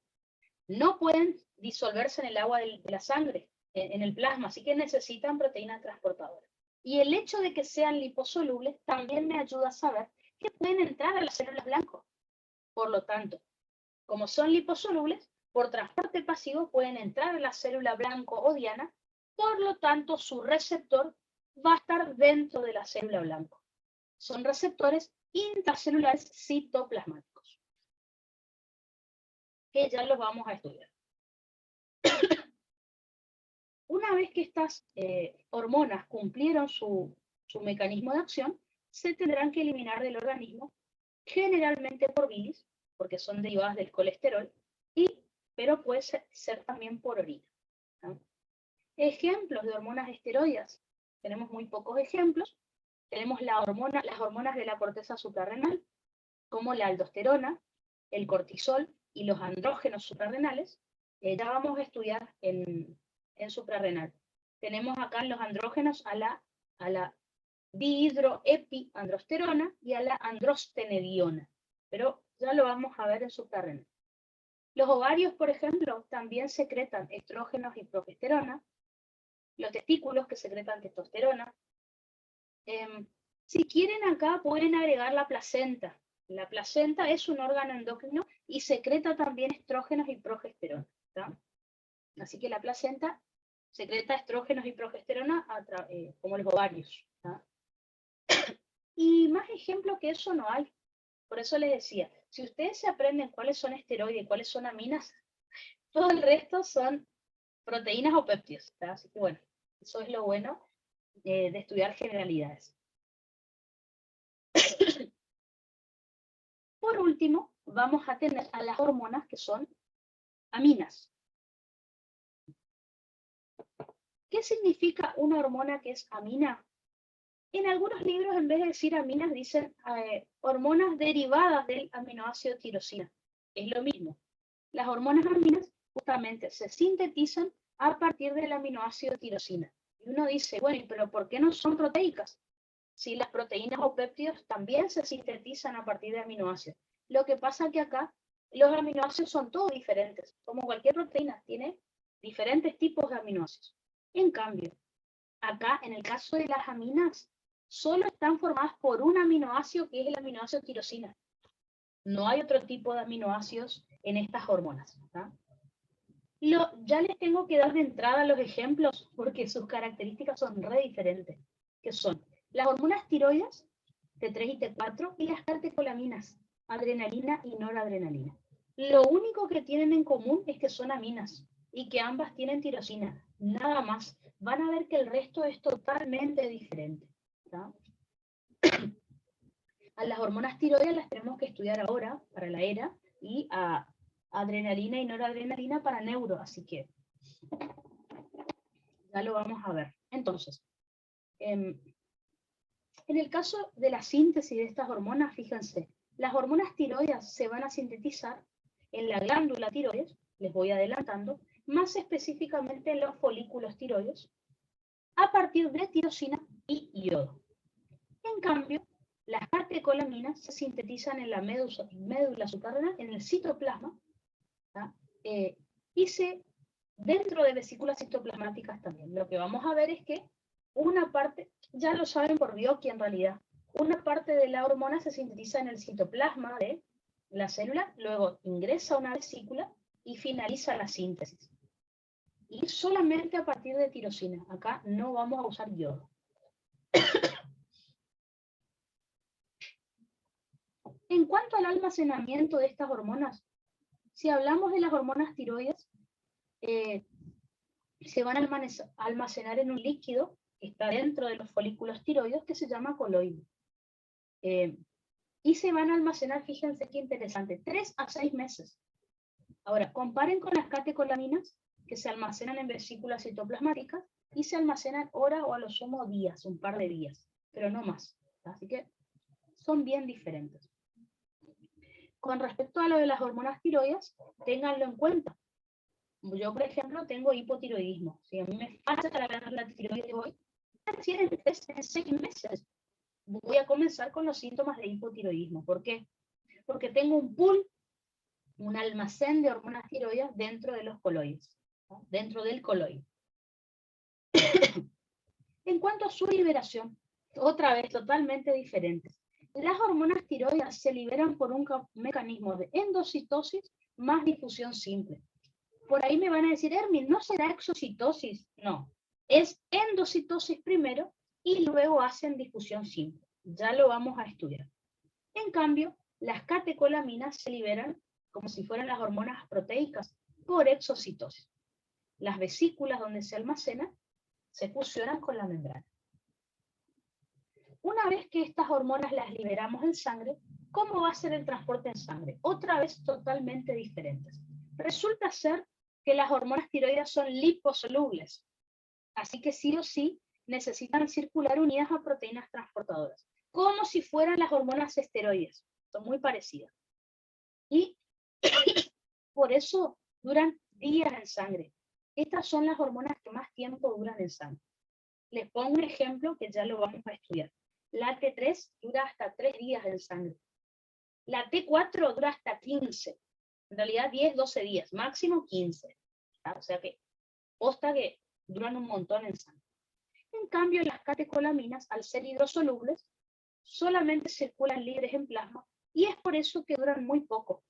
no pueden disolverse en el agua de la sangre, en el plasma, así que necesitan proteínas transportadoras. Y el hecho de que sean liposolubles también me ayuda a saber que pueden entrar a las células blancas. Por lo tanto, como son liposolubles, por transporte pasivo pueden entrar a la célula blanco o diana, por lo tanto su receptor va a estar dentro de la célula blanco. Son receptores intracelulares citoplasmáticos, que ya los vamos a estudiar. Una vez que estas hormonas cumplieron su mecanismo de acción, se tendrán que eliminar del organismo, generalmente por bilis, porque son derivadas del colesterol, pero puede ser también por orina, ¿no? Ejemplos de hormonas esteroides. Tenemos muy pocos ejemplos. Tenemos las hormonas de la corteza suprarrenal, como la aldosterona, el cortisol y los andrógenos suprarrenales. Ya vamos a estudiar en suprarrenal. Tenemos acá los andrógenos a la dihidroepiandrosterona y a la androstenediona, pero ya lo vamos a ver en suprarrenal. Los ovarios, por ejemplo, también secretan estrógenos y progesterona. Los testículos, que secretan testosterona. Si quieren acá pueden agregar la placenta. La placenta es un órgano endocrino y secreta también estrógenos y progesterona, ¿tá? Así que la placenta secreta estrógenos y progesterona como los ovarios, ¿tá? Y más ejemplos que eso no hay. Por eso les decía, si ustedes se aprenden cuáles son esteroides y cuáles son aminas, todo el resto son proteínas o péptidos, ¿tá? Así que bueno, eso es lo bueno de estudiar generalidades. Por último, vamos a tener a las hormonas que son aminas. ¿Qué significa una hormona que es amina? En algunos libros, en vez de decir aminas, dicen hormonas derivadas del aminoácido tirosina. Es lo mismo. Las hormonas aminas justamente se sintetizan a partir del aminoácido tirosina. Y uno dice, bueno, pero ¿por qué no son proteicas? Si las proteínas o péptidos también se sintetizan a partir de aminoácidos. Lo que pasa es que acá los aminoácidos son todos diferentes. Como cualquier proteína, tiene diferentes tipos de aminoácidos. En cambio, acá, en el caso de las aminas, solo están formadas por un aminoácido, que es el aminoácido tirosina. No hay otro tipo de aminoácidos en estas hormonas, ¿tá? Ya les tengo que dar de entrada los ejemplos, porque sus características son re diferentes, que son las hormonas tiroides, T3 y T4, y las catecolaminas, adrenalina y noradrenalina. Lo único que tienen en común es que son aminas, y que ambas tienen tirosina, nada más. Van a ver que el resto es totalmente diferente, ¿tá? A las hormonas tiroides las tenemos que estudiar ahora, para la ERA, y a adrenalina y noradrenalina para neuro, así que ya lo vamos a ver. Entonces, en el caso de la síntesis de estas hormonas, fíjense, las hormonas tiroides se van a sintetizar en la glándula tiroides, les voy adelantando, más específicamente en los folículos tiroides, a partir de tirosina y yodo. En cambio, las catecolaminas se sintetizan en la médula suprarrenal, en el citoplasma, y dentro de vesículas citoplasmáticas también. Lo que vamos a ver es que una parte, ya lo saben por Bioquia en realidad, una parte de la hormona se sintetiza en el citoplasma de la célula, luego ingresa a una vesícula y finaliza la síntesis. Y solamente a partir de tirosina. Acá no vamos a usar yodo. En cuanto al almacenamiento de estas hormonas, si hablamos de las hormonas tiroides, se van a almacenar en un líquido que está dentro de los folículos tiroides que se llama coloide. Y se van a almacenar, fíjense qué interesante, 3 a 6 meses. Ahora, comparen con las catecolaminas, que se almacenan en vesículas citoplasmáticas y se almacenan horas o a lo sumo días, un par de días, pero no más. Así que son bien diferentes. Con respecto a lo de las hormonas tiroides, ténganlo en cuenta. Yo, por ejemplo, tengo hipotiroidismo. Si a mí me pasa la tiroides hoy, recién en 6 meses voy a comenzar con los síntomas de hipotiroidismo. ¿Por qué? Porque tengo un pool, un almacén de hormonas tiroides dentro de los coloides, ¿no? Dentro del coloide. En cuanto a su liberación, otra vez totalmente diferentes. Las hormonas tiroides se liberan por un mecanismo de endocitosis más difusión simple. Por ahí me van a decir, Hermin, ¿no será exocitosis? No, es endocitosis primero y luego hacen difusión simple. Ya lo vamos a estudiar. En cambio, las catecolaminas se liberan como si fueran las hormonas proteicas por exocitosis. Las vesículas donde se almacenan se fusionan con la membrana. Una vez que estas hormonas las liberamos en sangre, ¿cómo va a ser el transporte en sangre? Otra vez totalmente diferentes. Resulta ser que las hormonas tiroides son liposolubles, así que sí o sí necesitan circular unidas a proteínas transportadoras, como si fueran las hormonas esteroides, son muy parecidas. Y por eso duran días en sangre. Estas son las hormonas que más tiempo duran en sangre. Les pongo un ejemplo que ya lo vamos a estudiar. La T3 dura hasta 3 días en sangre. La T4 dura hasta 15. En realidad 10, 12 días, máximo 15. ¿Ah? O sea que, posta que duran un montón en sangre. En cambio, las catecolaminas, al ser hidrosolubles, solamente circulan libres en plasma y es por eso que duran muy poco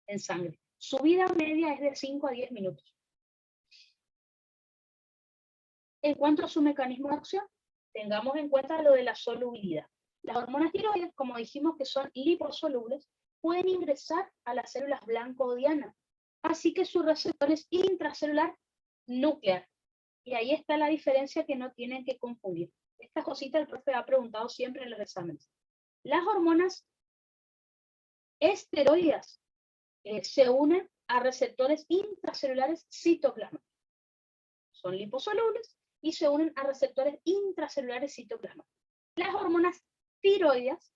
en sangre. Su vida media es de 5 a 10 minutos. En cuanto a su mecanismo de acción, tengamos en cuenta lo de la solubilidad. Las hormonas tiroides, como dijimos que son liposolubles, pueden ingresar a las células blanco o diana, así que su receptor es intracelular nuclear. Y ahí está la diferencia que no tienen que confundir. Esta cosita el profe ha preguntado siempre en los exámenes. Las hormonas esteroides se unen a receptores intracelulares citoplasmáticos. Son liposolubles y se unen a receptores intracelulares citoplasmáticos. Las hormonas tiroides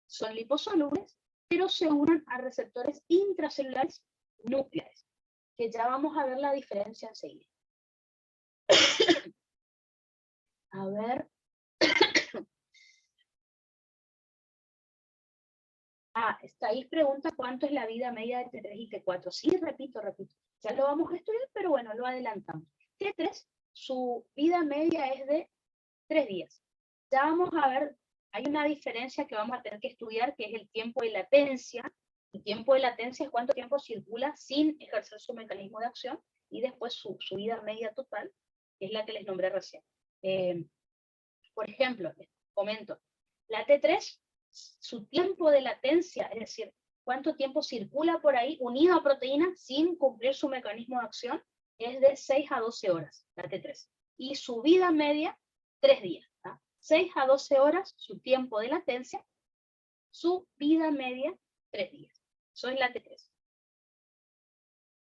son liposolubles, pero se unen a receptores intracelulares nucleares, que ya vamos a ver la diferencia enseguida. A ver. Ahí pregunta cuánto es la vida media de T3 y T4. Sí, repito. Ya lo vamos a estudiar, pero bueno, lo adelantamos. T3, su vida media es de 3 días. Ya vamos a ver, hay una diferencia que vamos a tener que estudiar, que es el tiempo de latencia. El tiempo de latencia es cuánto tiempo circula sin ejercer su mecanismo de acción, y después su vida media total, que es la que les nombré recién. Por ejemplo, les comento, la T3, su tiempo de latencia, es decir, cuánto tiempo circula por ahí unido a proteína sin cumplir su mecanismo de acción, es de 6 a 12 horas, la T3. Y su vida media, 3 días. 6 a 12 horas, su tiempo de latencia, su vida media, 3 días. Eso es la T3.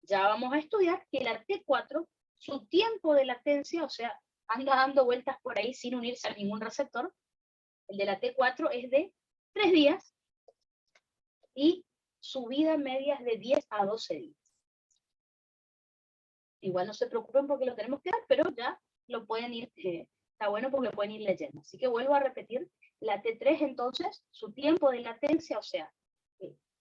Ya vamos a estudiar que la T4, su tiempo de latencia, o sea, anda dando vueltas por ahí sin unirse a ningún receptor. El de la T4 es de 3 días y su vida media es de 10 a 12 días. Igual no se preocupen porque lo tenemos que dar, pero ya lo pueden ir, está bueno porque lo pueden ir leyendo. Así que vuelvo a repetir, la T3 entonces, su tiempo de latencia, o sea,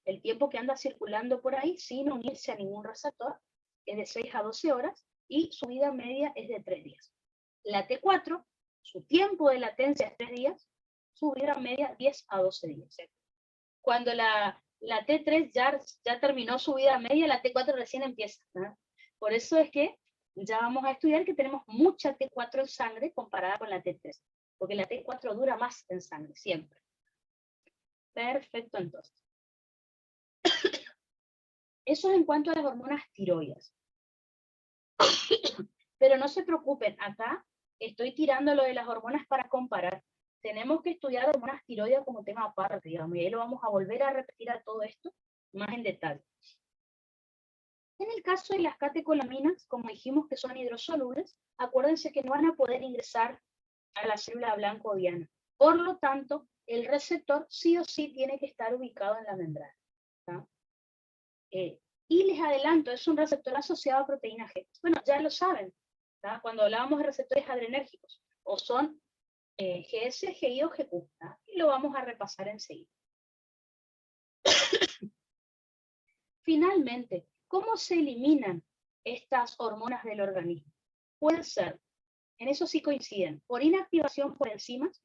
el tiempo que anda circulando por ahí sin unirse a ningún receptor, es de 6 a 12 horas y su vida media es de 3 días. La T4, su tiempo de latencia es 3 días, su vida media 10 a 12 días. Cuando la T3 ya terminó su vida media, la T4 recién empieza, ¿no? Por eso es que ya vamos a estudiar que tenemos mucha T4 en sangre comparada con la T3, porque la T4 dura más en sangre, siempre. Perfecto, entonces. Eso es en cuanto a las hormonas tiroides. Pero no se preocupen, acá estoy tirando lo de las hormonas para comparar. Tenemos que estudiar hormonas tiroides como tema aparte, digamos, y ahí lo vamos a volver a repetir a todo esto más en detalle. En el caso de las catecolaminas, como dijimos que son hidrosolubles, acuérdense que no van a poder ingresar a la célula blanco diana. Por lo tanto, el receptor sí o sí tiene que estar ubicado en la membrana. Y les adelanto, es un receptor asociado a proteína G. Bueno, ya lo saben, cuando hablábamos de receptores adrenérgicos, o son GS, GI o GQ, y lo vamos a repasar enseguida. Finalmente, ¿cómo se eliminan estas hormonas del organismo? Puede ser, en eso sí coinciden, por inactivación por enzimas.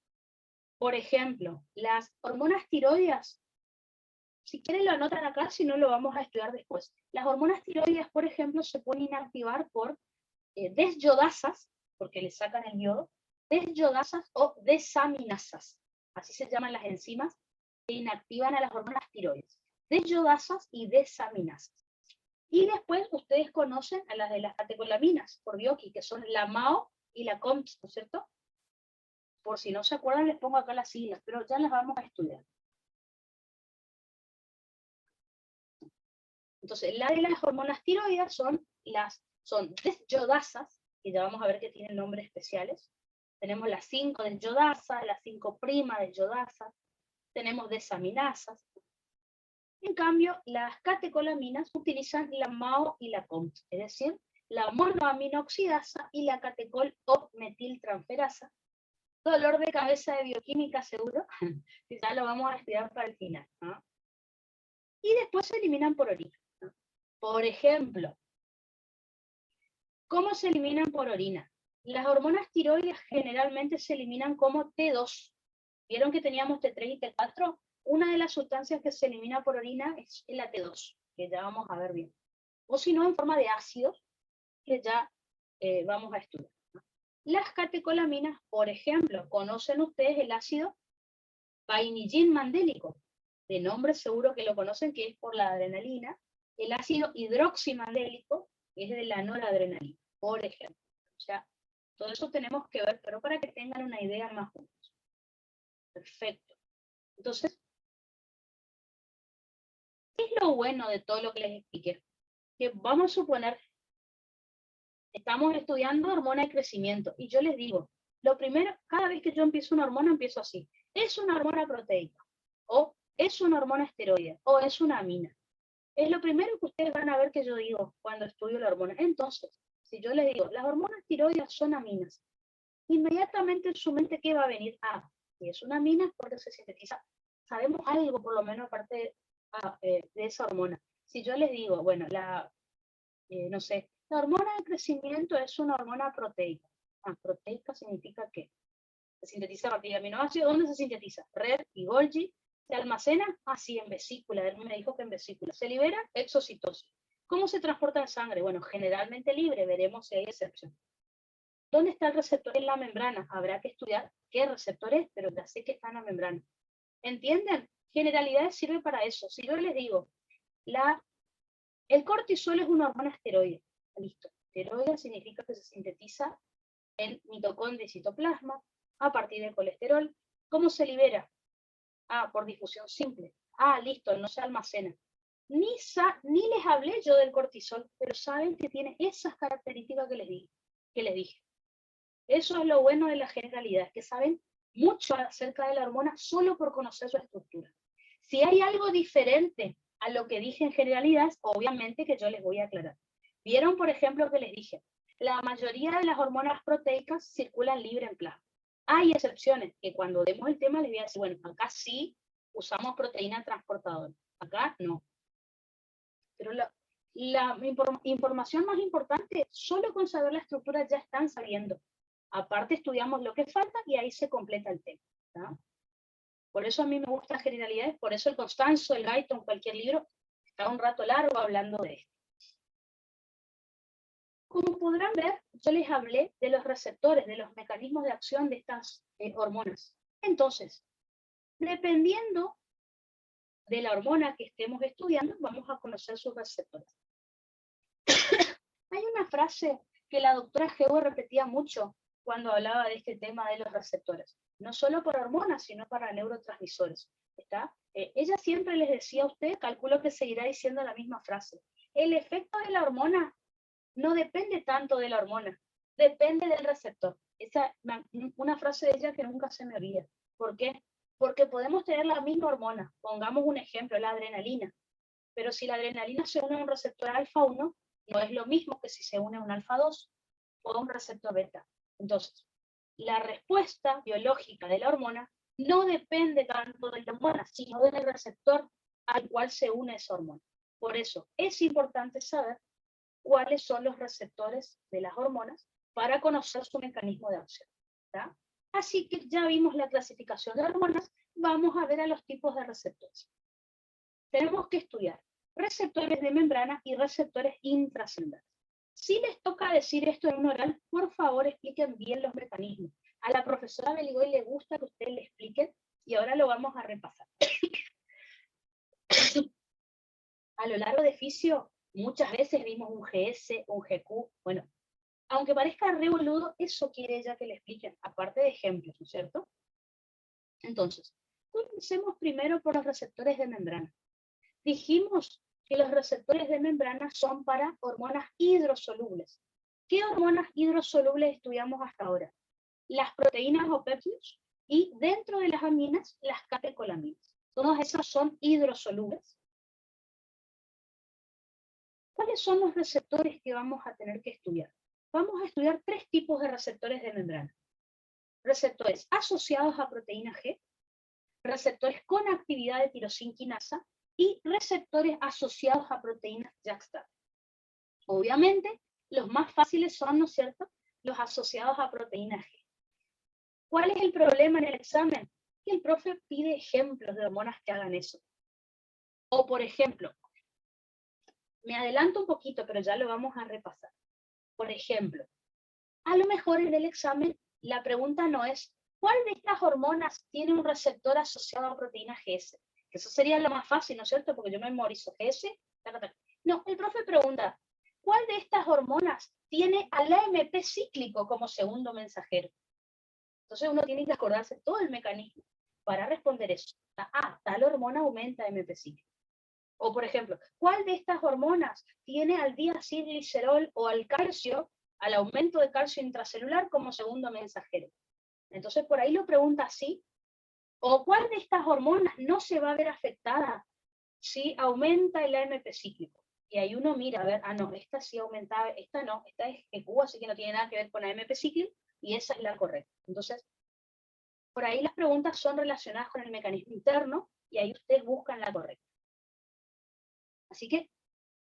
Por ejemplo, las hormonas tiroideas, si quieren lo anotan acá, si no lo vamos a estudiar después. Las hormonas tiroideas, por ejemplo, se pueden inactivar por desyodasas, porque le sacan el yodo, desyodasas o desaminasas. Así se llaman las enzimas que inactivan a las hormonas tiroides. Desyodasas y desaminasas. Y después ustedes conocen a las de las catecolaminas, por Bioki, que son la MAO y la COMS, ¿no es cierto? Por si no se acuerdan, les pongo acá las siglas, pero ya las vamos a estudiar. Entonces, la de las hormonas tiroides son desyodasas, y ya vamos a ver que tienen nombres especiales. Tenemos las 5 desyodasas, las 5' desyodasas, tenemos desaminasas. En cambio, las catecolaminas utilizan la MAO y la COMT, es decir, la monoaminoxidasa y la catecol o metiltransferasa. Dolor de cabeza de bioquímica seguro, que ya lo vamos a estudiar para el final, ¿no? Y después se eliminan por orina, ¿no? Por ejemplo, ¿cómo se eliminan por orina? Las hormonas tiroides generalmente se eliminan como T2. ¿Vieron que teníamos T3 y T4? Una de las sustancias que se elimina por orina es la T2, que ya vamos a ver bien. O si no, en forma de ácidos, que ya vamos a estudiar. Las catecolaminas, por ejemplo, ¿conocen ustedes el ácido vainillín mandélico? De nombre seguro que lo conocen, que es por la adrenalina. El ácido hidroximandélico es de la noradrenalina, por ejemplo. O sea, todo eso tenemos que ver, pero para que tengan una idea más o menos. Perfecto. Entonces, ¿qué es lo bueno de todo lo que les expliqué? Que vamos a suponer, estamos estudiando hormona de crecimiento, y yo les digo, lo primero, cada vez que yo empiezo una hormona, empiezo así. Es una hormona proteica, o es una hormona esteroide, o es una amina. Es lo primero que ustedes van a ver que yo digo cuando estudio la hormona. Entonces, si yo les digo, las hormonas tiroides son aminas, inmediatamente en su mente, ¿qué va a venir? Ah, si es una amina, porque se sintetiza. Sabemos algo, por lo menos, aparte de esa hormona. Si yo les digo, bueno, no sé, la hormona de crecimiento es una hormona proteica. Proteica significa que se sintetiza a partir de aminoácidos. ¿Dónde se sintetiza? Red y Golgi. ¿Se almacena? Así, en vesícula. Él me dijo que en vesícula. ¿Se libera? Exocitosis. ¿Cómo se transporta en sangre? Bueno, generalmente libre. Veremos si hay excepción. ¿Dónde está el receptor? En la membrana. Habrá que estudiar qué receptor es, pero ya sé que está en la membrana. ¿Entienden? Generalidades sirve para eso. Si yo les digo, el cortisol es una hormona esteroide. Listo. Esteroide significa que se sintetiza en mitocondria y citoplasma a partir del colesterol. ¿Cómo se libera? Por difusión simple. Listo, no se almacena. Ni les hablé yo del cortisol, pero saben que tiene esas características que les dije. Eso es lo bueno de la generalidad, que saben mucho acerca de la hormona solo por conocer su estructura. Si hay algo diferente a lo que dije en generalidad, obviamente que yo les voy a aclarar. ¿Vieron, por ejemplo, que les dije? La mayoría de las hormonas proteicas circulan libre en plasma. Hay excepciones, que cuando demos el tema les voy a decir, bueno, acá sí usamos proteína transportadora, acá no. Pero la información más importante, solo con saber la estructura ya están sabiendo. Aparte estudiamos lo que falta y ahí se completa el tema, ¿tá? Por eso a mí me gustan generalidades, por eso el Constanzo, el Guyton, cualquier libro, está un rato largo hablando de esto. Como podrán ver, yo les hablé de los receptores, de los mecanismos de acción de estas hormonas. Entonces, dependiendo de la hormona que estemos estudiando, vamos a conocer sus receptores. Hay una frase que la doctora Geo repetía mucho cuando hablaba de este tema de los receptores. No solo para hormonas, sino para neurotransmisores. ¿Está? Ella siempre les decía a usted, calculo que seguirá diciendo la misma frase. el efecto de la hormona no depende tanto de la hormona, depende del receptor. Esa una frase de ella que nunca se me olvida. ¿Por qué? Porque podemos tener la misma hormona. Pongamos un ejemplo, la adrenalina. Pero si la adrenalina se une a un receptor alfa 1, no es lo mismo que si se une a un alfa 2 o a un receptor beta. Entonces, la respuesta biológica de la hormona no depende tanto de la hormona, sino del receptor al cual se une esa hormona. Por eso es importante saber cuáles son los receptores de las hormonas para conocer su mecanismo de acción. ¿Tá? Así que ya vimos la clasificación de hormonas, vamos a ver a los tipos de receptores. Tenemos que estudiar receptores de membrana y receptores intracelulares. Si les toca decir esto en un oral, por favor expliquen bien los mecanismos. A la profesora Beligoy le gusta que ustedes le expliquen y ahora lo vamos a repasar. A lo largo de fisio, muchas veces vimos un GS, un GQ, bueno, aunque parezca re boludo, eso quiere ella que le expliquen, aparte de ejemplos, ¿no es cierto? Entonces, comencemos primero por los receptores de membrana. Dijimos que los receptores de membrana son para hormonas hidrosolubles. ¿Qué hormonas hidrosolubles estudiamos hasta ahora? Las proteínas o péptidos y dentro de las aminas, las catecolaminas. Todas esas son hidrosolubles. ¿Cuáles son los receptores que vamos a tener que estudiar? Vamos a estudiar tres tipos de receptores de membrana. Receptores asociados a proteína G, receptores con actividad de tirosinquinasa y receptores asociados a proteínas JAK-STAT. Obviamente, los más fáciles son, ¿no es cierto?, los asociados a proteína G. ¿Cuál es el problema en el examen? Que el profe pide ejemplos de hormonas que hagan eso. O, por ejemplo, me adelanto un poquito, pero ya lo vamos a repasar. Por ejemplo, a lo mejor en el examen la pregunta no es ¿cuál de estas hormonas tiene un receptor asociado a proteína GS? Que eso sería lo más fácil, ¿no es cierto? Porque yo memorizo GS. No, el profe pregunta ¿cuál de estas hormonas tiene al AMP cíclico como segundo mensajero? Entonces uno tiene que acordarse todo el mecanismo para responder eso. Tal hormona aumenta AMP cíclico. O por ejemplo, ¿cuál de estas hormonas tiene al diacilglicerol o al calcio, al aumento de calcio intracelular como segundo mensajero? Entonces por ahí lo pregunta así. ¿O cuál de estas hormonas no se va a ver afectada si aumenta el AMP cíclico? Y ahí uno mira, a ver, no, esta sí aumentaba, esta no, esta es EQ, así que no tiene nada que ver con AMP cíclico, y esa es la correcta. Entonces, por ahí las preguntas son relacionadas con el mecanismo interno, y ahí ustedes buscan la correcta. Así que,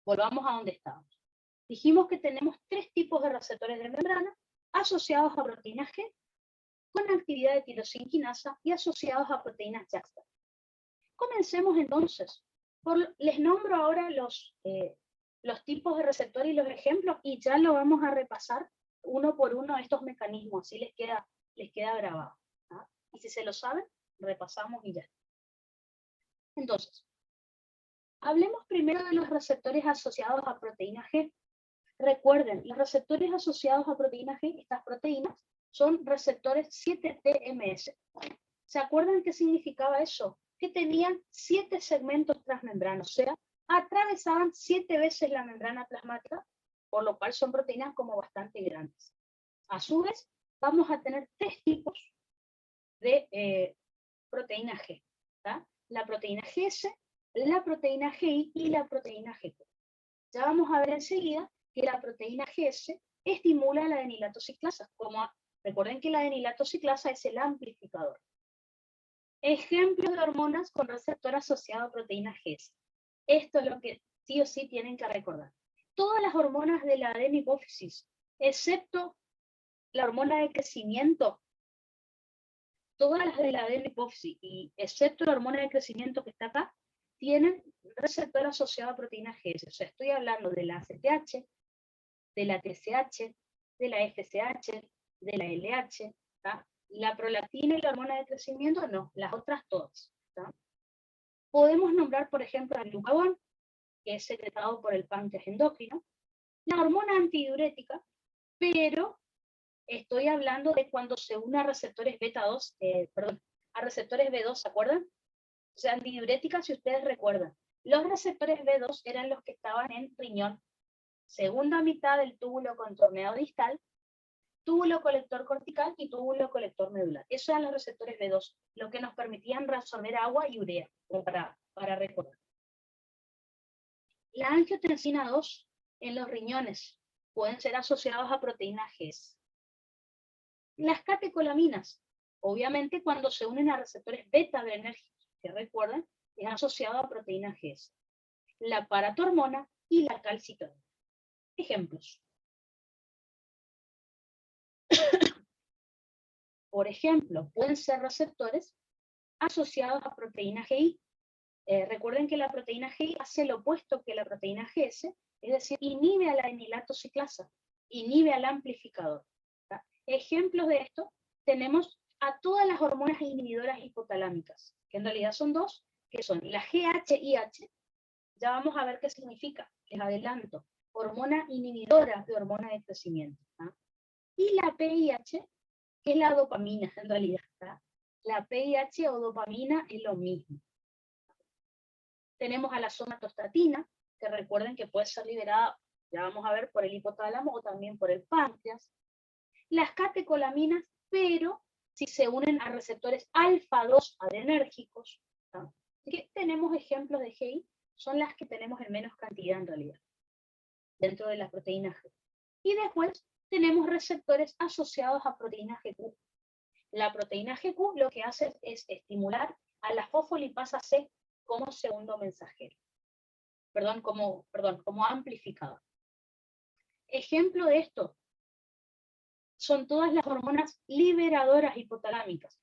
volvamos a donde estábamos. Dijimos que tenemos tres tipos de receptores de membrana asociados a proteínas G, con actividad de tirosinquinasa y asociados a proteínas JAK-STAT. Comencemos entonces. Les nombro ahora los tipos de receptores y los ejemplos, y ya lo vamos a repasar uno por uno estos mecanismos, así les queda grabado. ¿Ah? Y si se lo saben, repasamos y ya. Entonces, hablemos primero de los receptores asociados a proteína G. Recuerden, los receptores asociados a proteína G, estas proteínas, son receptores 7-TMS. ¿Se acuerdan qué significaba eso? Que tenían 7 segmentos transmembranos, o sea, atravesaban 7 veces la membrana plasmática, por lo cual son proteínas como bastante grandes. A su vez, vamos a tener 3 tipos de proteína G. ¿tá? La proteína GS, la proteína GI y la proteína GQ. Ya vamos a ver enseguida que la proteína GS estimula la adenilato ciclasa. Recuerden que la adenilato ciclasa es el amplificador. Ejemplos de hormonas con receptor asociado a proteína GS. Esto es lo que sí o sí tienen que recordar. Todas las hormonas de la adenohipófisis, excepto la hormona de crecimiento, todas las de la adenohipófisis, y excepto la hormona de crecimiento que está acá, tienen receptor asociado a proteína GS. O sea, estoy hablando de la ACTH, de la TSH, de la FSH, de la LH, ¿tá? La prolactina y la hormona de crecimiento, no, las otras todas. ¿tá? Podemos nombrar, por ejemplo, el glucagón, que es secretado por el páncreas endocrino, la hormona antidiurética, pero estoy hablando de cuando se une a receptores a receptores B2, ¿se acuerdan? O sea, antidiurética, si ustedes recuerdan, Los receptores B2 eran los que estaban en riñón, segunda mitad del túbulo contorneado distal, túbulo colector cortical y túbulo colector medular. Esos eran los receptores B2, lo que nos permitían reabsorber agua y urea, para recordar. La angiotensina 2 en los riñones pueden ser asociados a proteínas Gs. Las catecolaminas, obviamente cuando se unen a receptores beta-adrenérgicos, que recuerden, es asociado a proteínas Gs. La paratormona y la calcitonina. Ejemplos. Por ejemplo, pueden ser receptores asociados a proteína GI. Recuerden que la proteína GI hace lo opuesto que la proteína GS, es decir, inhibe a la enilato ciclasa, inhibe al amplificador. ¿Tá? Ejemplos de esto tenemos a todas las hormonas inhibidoras hipotalámicas, que en realidad son dos, que son la GHIH, ya vamos a ver qué significa, les adelanto, hormona inhibidora de hormona de crecimiento. ¿Tá? Y la PIH, que es la dopamina en realidad. ¿Tá? La PIH o dopamina es lo mismo. Tenemos a la somatostatina, que recuerden que puede ser liberada, ya vamos a ver, por el hipotálamo o también por el páncreas. Las catecolaminas, pero si se unen a receptores alfa-2 adrenérgicos. ¿Tá? Así que tenemos ejemplos de GI, son las que tenemos en menos cantidad en realidad, dentro de las proteínas G. Y después tenemos receptores asociados a proteínas GQ. La proteína GQ lo que hace es estimular a la fosfolipasa C como segundo mensajero. Como amplificador. Ejemplo de esto son todas las hormonas liberadoras hipotalámicas.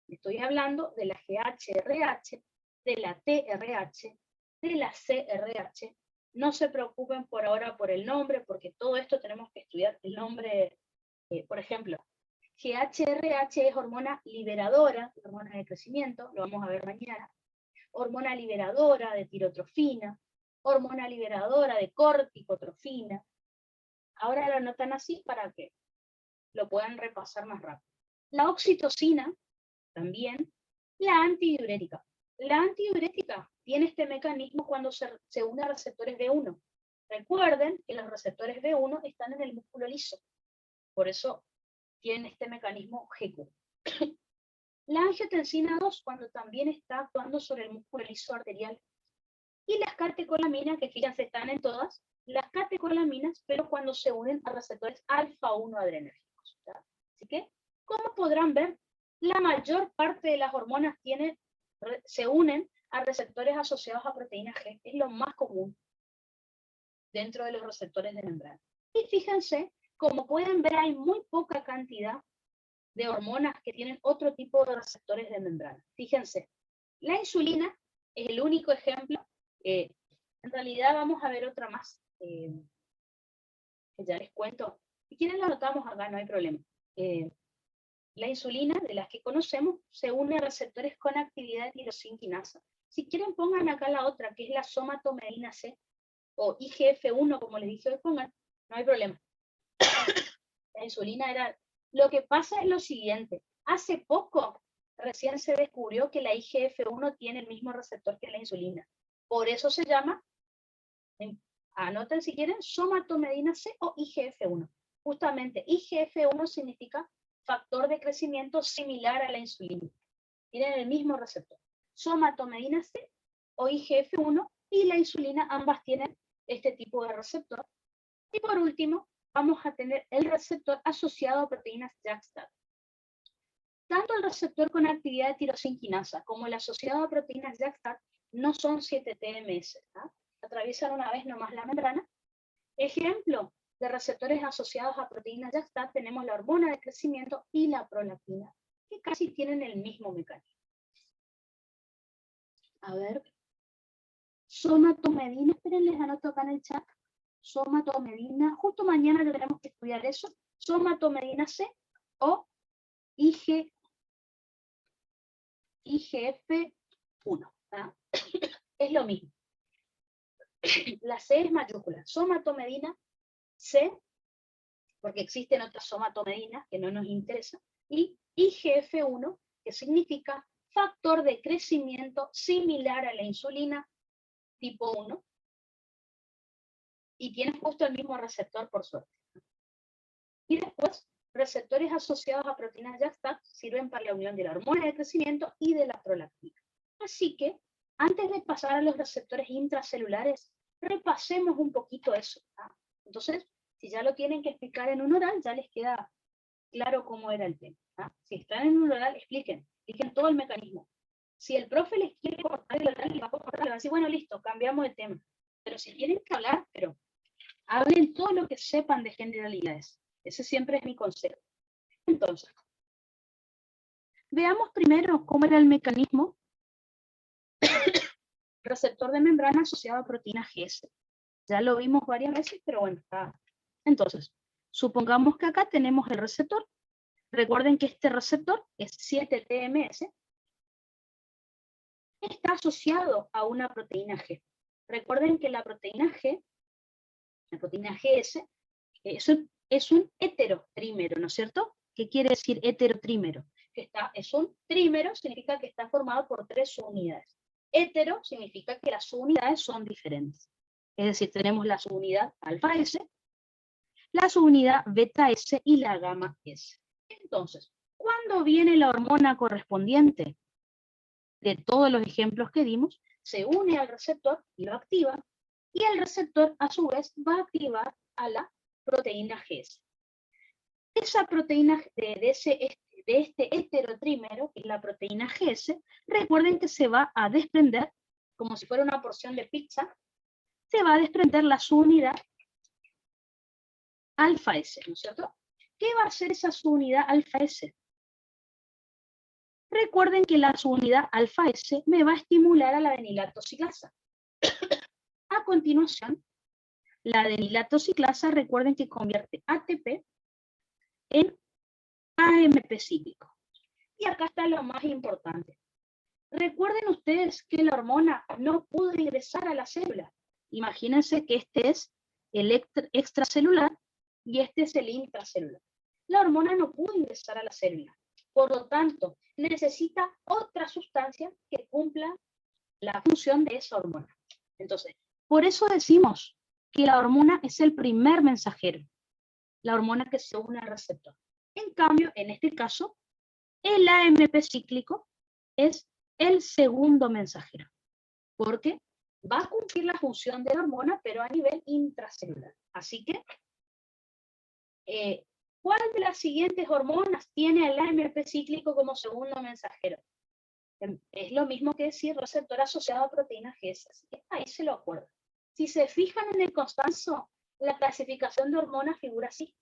Estoy hablando de la GHRH, de la TRH, de la CRH. No se preocupen por ahora por el nombre, porque todo esto tenemos que estudiar el nombre. Por ejemplo, GHRH es hormona liberadora, hormona de crecimiento, lo vamos a ver mañana. Hormona liberadora de tirotrofina, hormona liberadora de corticotrofina. Ahora lo anotan así para que lo puedan repasar más rápido. La oxitocina, también. La antidiurética. La antidiurética tiene este mecanismo cuando se une a receptores B1. Recuerden que los receptores B1 están en el músculo liso. Por eso tienen este mecanismo GQ. La angiotensina 2 cuando también está actuando sobre el músculo liso arterial. Y las catecolaminas, que fíjense están en todas, las catecolaminas, pero cuando se unen a receptores alfa-1 adrenérgicos. ¿Tá? Así que, como podrán ver, la mayor parte de las hormonas se unen a receptores asociados a proteína G. Es lo más común dentro de los receptores de membrana. Y fíjense, como pueden ver, hay muy poca cantidad de hormonas que tienen otro tipo de receptores de membrana. Fíjense, la insulina es el único ejemplo. En realidad vamos a ver otra más, que ya les cuento. Si quieren lo anotamos acá, no hay problema. La insulina, de las que conocemos, se une a receptores con actividad de tirosinquinasa. Si quieren pongan acá la otra, que es la somatomedina C, o IGF-1, como les dije hoy, pongan, no hay problema. La insulina era... Lo que pasa es lo siguiente, hace poco recién se descubrió que la IGF-1 tiene el mismo receptor que la insulina. Por eso se llama, anoten si quieren, somatomedina C o IGF-1. Justamente IGF-1 significa factor de crecimiento similar a la insulina. Tienen el mismo receptor. Somatomedina C o IGF-1 y la insulina, ambas tienen este tipo de receptor. Y por último, vamos a tener el receptor asociado a proteínas JAK-STAT. Tanto el receptor con actividad de tirosinquinasa como el asociado a proteínas JAK-STAT no son 7-TMS. ¿tá? Atraviesan una vez nomás la membrana. Ejemplo de receptores asociados a proteínas JAK-STAT tenemos la hormona de crecimiento y la prolactina, que casi tienen el mismo mecanismo. A ver. Somatomedina, esperen, les anoto acá en el chat. Somatomedina, justo mañana tenemos que estudiar eso. Somatomedina C o IGF-1. ¿tá? Es lo mismo. La C es mayúscula. Somatomedina C, porque existen otras somatomedinas que no nos interesan, y IGF-1, que significa factor de crecimiento similar a la insulina, tipo 1, y tiene justo el mismo receptor, por suerte. Y después, receptores asociados a proteínas YAG-STAT sirven para la unión de la hormona de crecimiento y de la prolactina. Así que, antes de pasar a los receptores intracelulares, repasemos un poquito eso. Entonces, si ya lo tienen que explicar en un oral, ya les queda claro cómo era el tema. Si están en un oral, expliquen todo el mecanismo. Si el profe les quiere cortar el oral, les va a cortar, le va a decir, bueno, listo, cambiamos de tema. Pero si tienen que hablar, pero hablen todo lo que sepan de generalidades. Ese siempre es mi consejo. Entonces, veamos primero cómo era el mecanismo receptor de membrana asociado a proteína GS. Ya lo vimos varias veces, pero bueno, está. Entonces, supongamos que acá tenemos el receptor. Recuerden que este receptor es 7-TMS. Está asociado a una proteína G. Recuerden que la proteína G, la proteína GS, es un heterotrímero, ¿no es cierto? ¿Qué quiere decir heterotrímero? Es un trímero, significa que está formado por 3 subunidades. Hetero significa que las subunidades son diferentes. Es decir, tenemos la subunidad alfa S, la subunidad beta S y la gamma S. Entonces, ¿cuándo viene la hormona correspondiente? De todos los ejemplos que dimos, se une al receptor y lo activa, y el receptor a su vez va a activar a la proteína GS. Esa proteína de este heterotrímero, que es la proteína GS, recuerden que se va a desprender, como si fuera una porción de pizza, se va a desprender la subunidad alfa S, ¿no es cierto? ¿Qué va a hacer esa subunidad alfa S? Recuerden que la subunidad alfa S me va a estimular a la adenilatoxiclasa. A continuación, la adenilatoxiclasa, recuerden que convierte ATP en AMP cíclico. Y acá está lo más importante. Recuerden ustedes que la hormona no pudo ingresar a la célula. Imagínense que este es el extracelular y este es el intracelular. La hormona no pudo ingresar a la célula. Por lo tanto, necesita otra sustancia que cumpla la función de esa hormona. Entonces, por eso decimos que la hormona es el primer mensajero, la hormona que se une al receptor. En cambio, en este caso, el AMP cíclico es el segundo mensajero, porque va a cumplir la función de la hormona, pero a nivel intracelular. Así que, ¿cuál de las siguientes hormonas tiene el AMP cíclico como segundo mensajero? Es lo mismo que decir receptor asociado a proteína GS, así que ahí se lo acuerdan. Si se fijan en el Constanzo, la clasificación de hormonas figura así,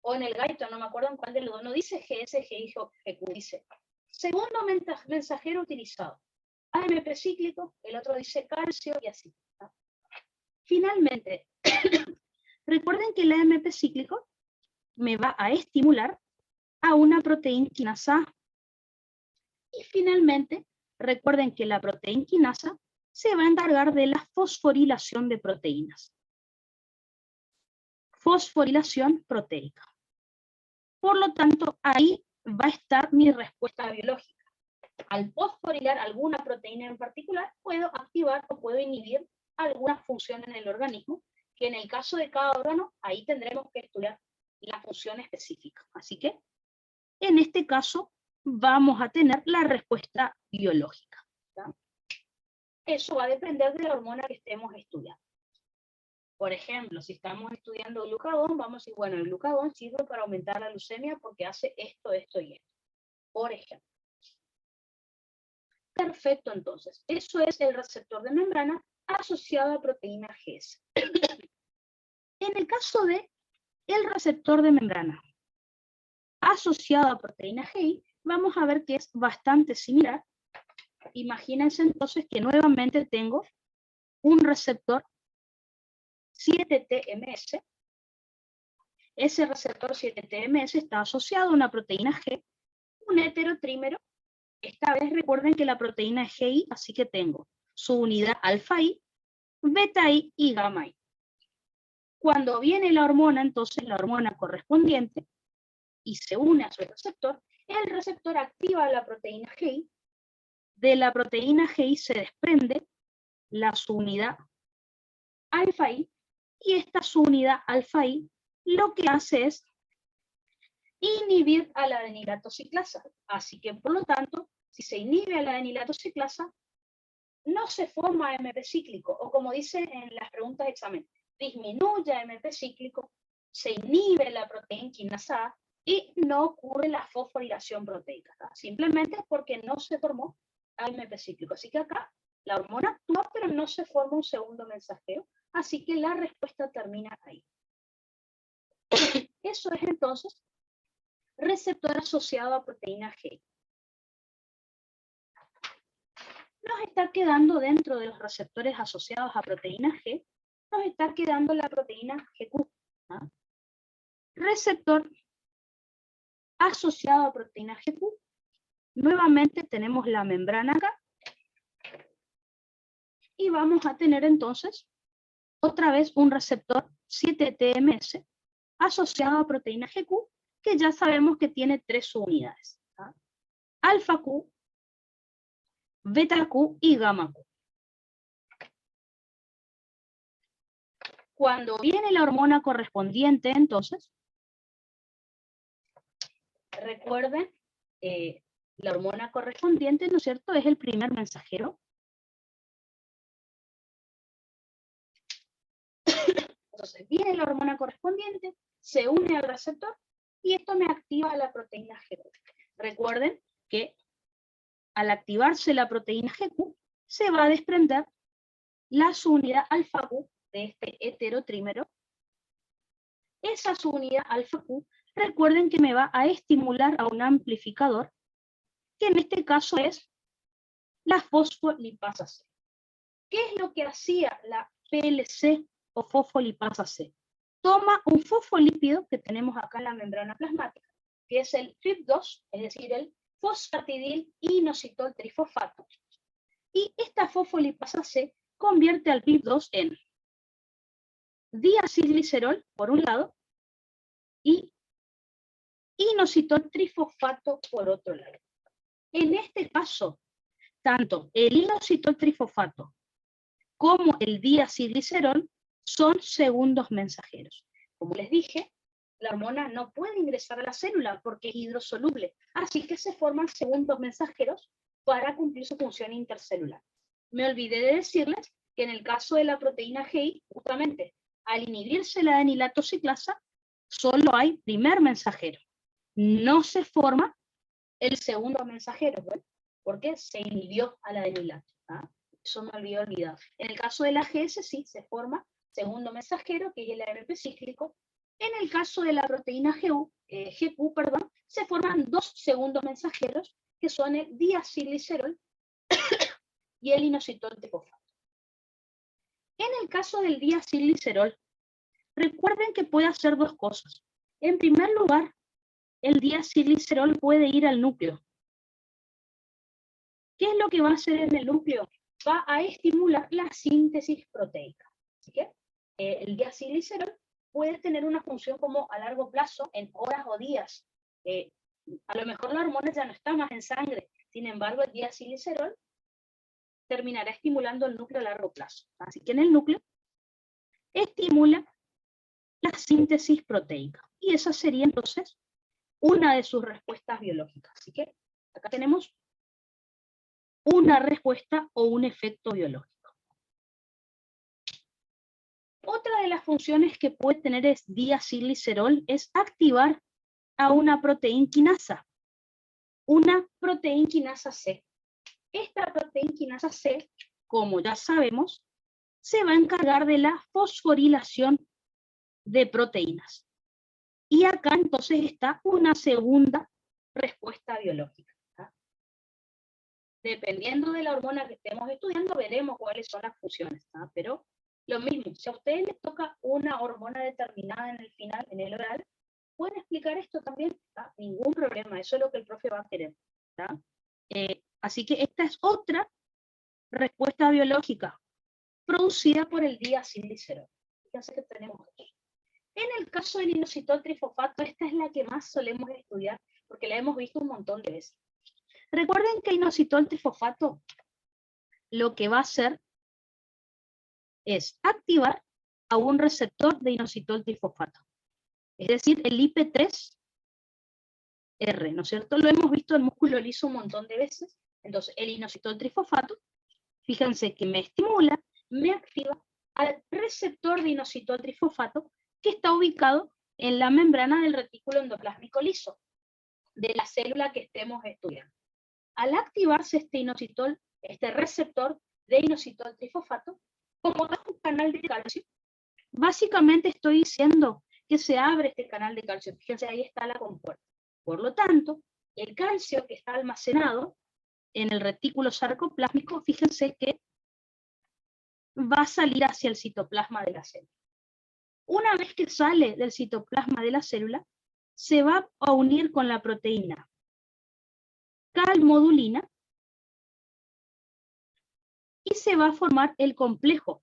o en el Gaito, no me acuerdo en cuál de los dos, no dice GS, GI, GQ, dice segundo mensajero utilizado, AMP cíclico, el otro dice calcio y así. ¿No? Finalmente, recuerden que el AMP cíclico me va a estimular a una proteína quinasa A. Y finalmente, recuerden que la proteína quinasa se va a encargar de la fosforilación de proteínas. Fosforilación proteica. Por lo tanto, ahí va a estar mi respuesta biológica. Al fosforilar alguna proteína en particular, puedo activar o puedo inhibir alguna función en el organismo, que en el caso de cada órgano, ahí tendremos que estudiar la función específica. Así que, en este caso, vamos a tener la respuesta biológica. ¿Sí? Eso va a depender de la hormona que estemos estudiando. Por ejemplo, si estamos estudiando glucagón, vamos a decir, bueno, el glucagón sirve para aumentar la leucemia porque hace esto, esto y esto. Por ejemplo. Perfecto, entonces. Eso es el receptor de membrana asociado a proteína GS. En el caso de el receptor de membrana asociado a proteína GI, vamos a ver que es bastante similar. Imagínense entonces que nuevamente tengo un receptor 7-TMS. Ese receptor 7-TMS está asociado a una proteína G, un heterotrímero. Esta vez recuerden que la proteína es GI, así que tengo su unidad alfa I, beta I y gamma I. Cuando viene la hormona, entonces la hormona correspondiente, y se une a su receptor, el receptor activa la proteína GI. De la proteína GI se desprende la subunidad alfa I, y esta subunidad alfa I lo que hace es inhibir a la adenilato ciclasa. Así que, por lo tanto, si se inhibe a la adenilato ciclasa, no se forma AMP cíclico, o como dice en las preguntas de examen, disminuye AMP cíclico, se inhibe la proteína quinasa A y no ocurre la fosforilación proteica, ¿tá? Simplemente porque no se formó AMP cíclico. Así que acá la hormona actúa, pero no se forma un segundo mensajero, así que la respuesta termina ahí. Eso es entonces receptor asociado a proteína G. Nos está quedando dentro de los receptores asociados a proteína G, nos está quedando la proteína GQ. ¿Ah? Receptor asociado a proteína GQ. Nuevamente tenemos la membrana acá. Y vamos a tener entonces otra vez un receptor 7-TMS asociado a proteína GQ, que ya sabemos que tiene 3 subunidades. ¿Ah? Alfa Q, beta Q y gamma Q. Cuando viene la hormona correspondiente, entonces, recuerden, la hormona correspondiente, ¿no es cierto?, es el primer mensajero. Entonces, viene la hormona correspondiente, se une al receptor, y esto me activa la proteína GQ. Recuerden que al activarse la proteína GQ, se va a desprender la subunidad alfa Q de este heterotrímero. Esa subunidad alfa Q, recuerden que me va a estimular a un amplificador, que en este caso es la fosfolipasa C. ¿Qué es lo que hacía la PLC o fosfolipasa C? Toma un fosfolípido que tenemos acá en la membrana plasmática, que es el FIP2, es decir, el fosfatidil inositol trifosfato. Y esta fosfolipasa C convierte al FIP2 en diacilglicerol, por un lado, y inositol trifosfato, por otro lado. En este caso, tanto el inositol trifosfato como el diacilglicerol son segundos mensajeros. Como les dije, la hormona no puede ingresar a la célula porque es hidrosoluble, así que se forman segundos mensajeros para cumplir su función intercelular. Me olvidé de decirles que en el caso de la proteína GI, justamente, al inhibirse la adenilato ciclasa, solo hay primer mensajero. No se forma el segundo mensajero, ¿ven? Porque se inhibió a la adenilato. ¿Ah? Eso me había olvidado. En el caso de la GS sí se forma segundo mensajero, que es el AMP cíclico. En el caso de la proteína GQ, se forman 2 segundos mensajeros, que son el diacilglicerol y el inositol trifosfato. En el caso del diacilglicerol, recuerden que puede hacer 2 cosas. En primer lugar, el diacilglicerol puede ir al núcleo. ¿Qué es lo que va a hacer en el núcleo? Va a estimular la síntesis proteica. Así que el diacilglicerol puede tener una función como a largo plazo, en horas o días. A lo mejor la hormona ya no está más en sangre, sin embargo el diacilglicerol terminará estimulando el núcleo a largo plazo. Así que en el núcleo estimula la síntesis proteica. Y esa sería entonces una de sus respuestas biológicas. Así que acá tenemos una respuesta o un efecto biológico. Otra de las funciones que puede tener es diacilglicerol es activar a una proteína quinasa C. Esta proteína quinasa C, como ya sabemos, se va a encargar de la fosforilación de proteínas. Y acá entonces está una segunda respuesta biológica. ¿Ah? Dependiendo de la hormona que estemos estudiando, veremos cuáles son las funciones. ¿Ah? Pero lo mismo, si a ustedes les toca una hormona determinada en el final, en el oral, pueden explicar esto también. ¿Ah? Ningún problema, eso es lo que el profe va a querer. ¿Ah? Así que esta es otra respuesta biológica producida por el diacilglicerol. Fíjense que tenemos dos. En el caso del inositol trifosfato, esta es la que más solemos estudiar porque la hemos visto un montón de veces. Recuerden que el inositol trifosfato lo que va a hacer es activar a un receptor de inositol trifosfato. Es decir, el IP3R, ¿no es cierto? Lo hemos visto en músculo liso un montón de veces. Entonces, el inositol trifosfato, fíjense que me estimula, me activa al receptor de inositol trifosfato que está ubicado en la membrana del retículo endoplásmico liso, de la célula que estemos estudiando. Al activarse este receptor de inositol trifosfato, como es un canal de calcio, básicamente estoy diciendo que se abre este canal de calcio. Fíjense, ahí está la compuerta. Por lo tanto, el calcio que está almacenado en el retículo sarcoplásmico, fíjense que va a salir hacia el citoplasma de la célula. Una vez que sale del citoplasma de la célula, se va a unir con la proteína calmodulina y se va a formar el complejo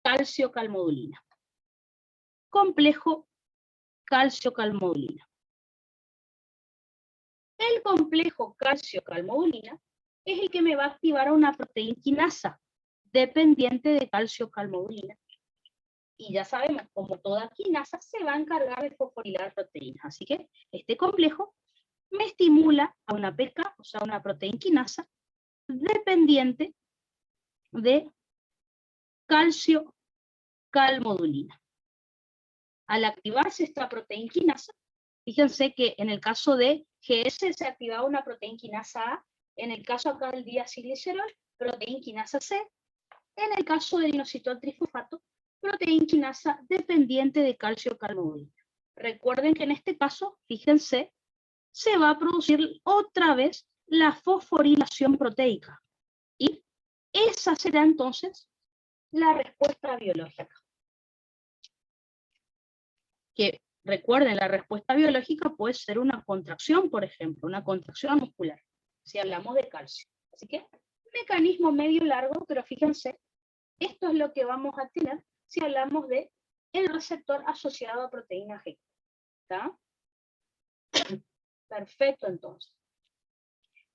calcio-calmodulina. Complejo calcio-calmodulina. El complejo calcio-calmodulina es el que me va a activar a una proteína quinasa dependiente de calcio-calmodulina. Y ya sabemos, como toda quinasa, se va a encargar de fosforilar proteínas. Así que este complejo me estimula a una PK, o sea, una proteína quinasa, dependiente de calcio-calmodulina. Al activarse esta proteína quinasa, fíjense que en el caso de GS se activaba una proteína quinasa A, en el caso acá del diacilglicerol, proteína quinasa C, en el caso del inositol trifosfato, proteína quinasa dependiente de calcio-calmodulina. Recuerden que en este caso, fíjense, se va a producir otra vez la fosforilación proteica. Y esa será entonces la respuesta biológica. Que recuerden, la respuesta biológica puede ser una contracción, por ejemplo, una contracción muscular, si hablamos de calcio. Así que, mecanismo medio largo, pero fíjense, esto es lo que vamos a tener si hablamos de el receptor asociado a proteína G. ¿Está? Perfecto, entonces.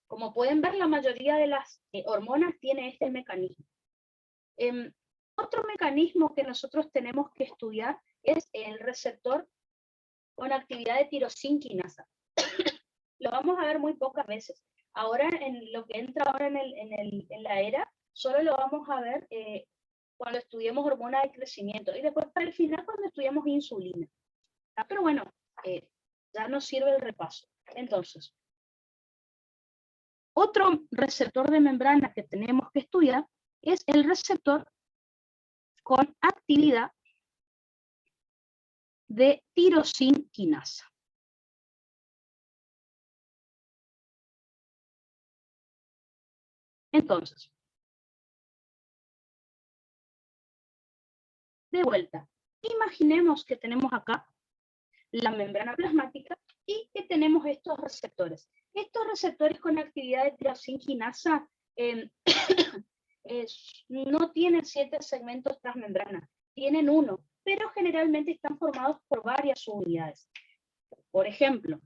Como pueden ver, la mayoría de las hormonas tiene este mecanismo. Otro mecanismo que nosotros tenemos que estudiar es el receptor con actividad de tirosinquinasa. Lo vamos a ver muy pocas veces. Ahora, en lo que entra ahora en la era, solo lo vamos a ver cuando estudiemos hormona de crecimiento. Y después para el final cuando estudiamos insulina. Pero bueno, ya nos sirve el repaso. Entonces, otro receptor de membrana que tenemos que estudiar es el receptor con actividad de tirosinquinasa. Entonces, de vuelta, imaginemos que tenemos acá la membrana plasmática y que tenemos estos receptores. Estos receptores con actividad de tirosinquinasa no tienen 7 segmentos transmembrana, tienen 1, pero generalmente están formados por varias subunidades. Por ejemplo,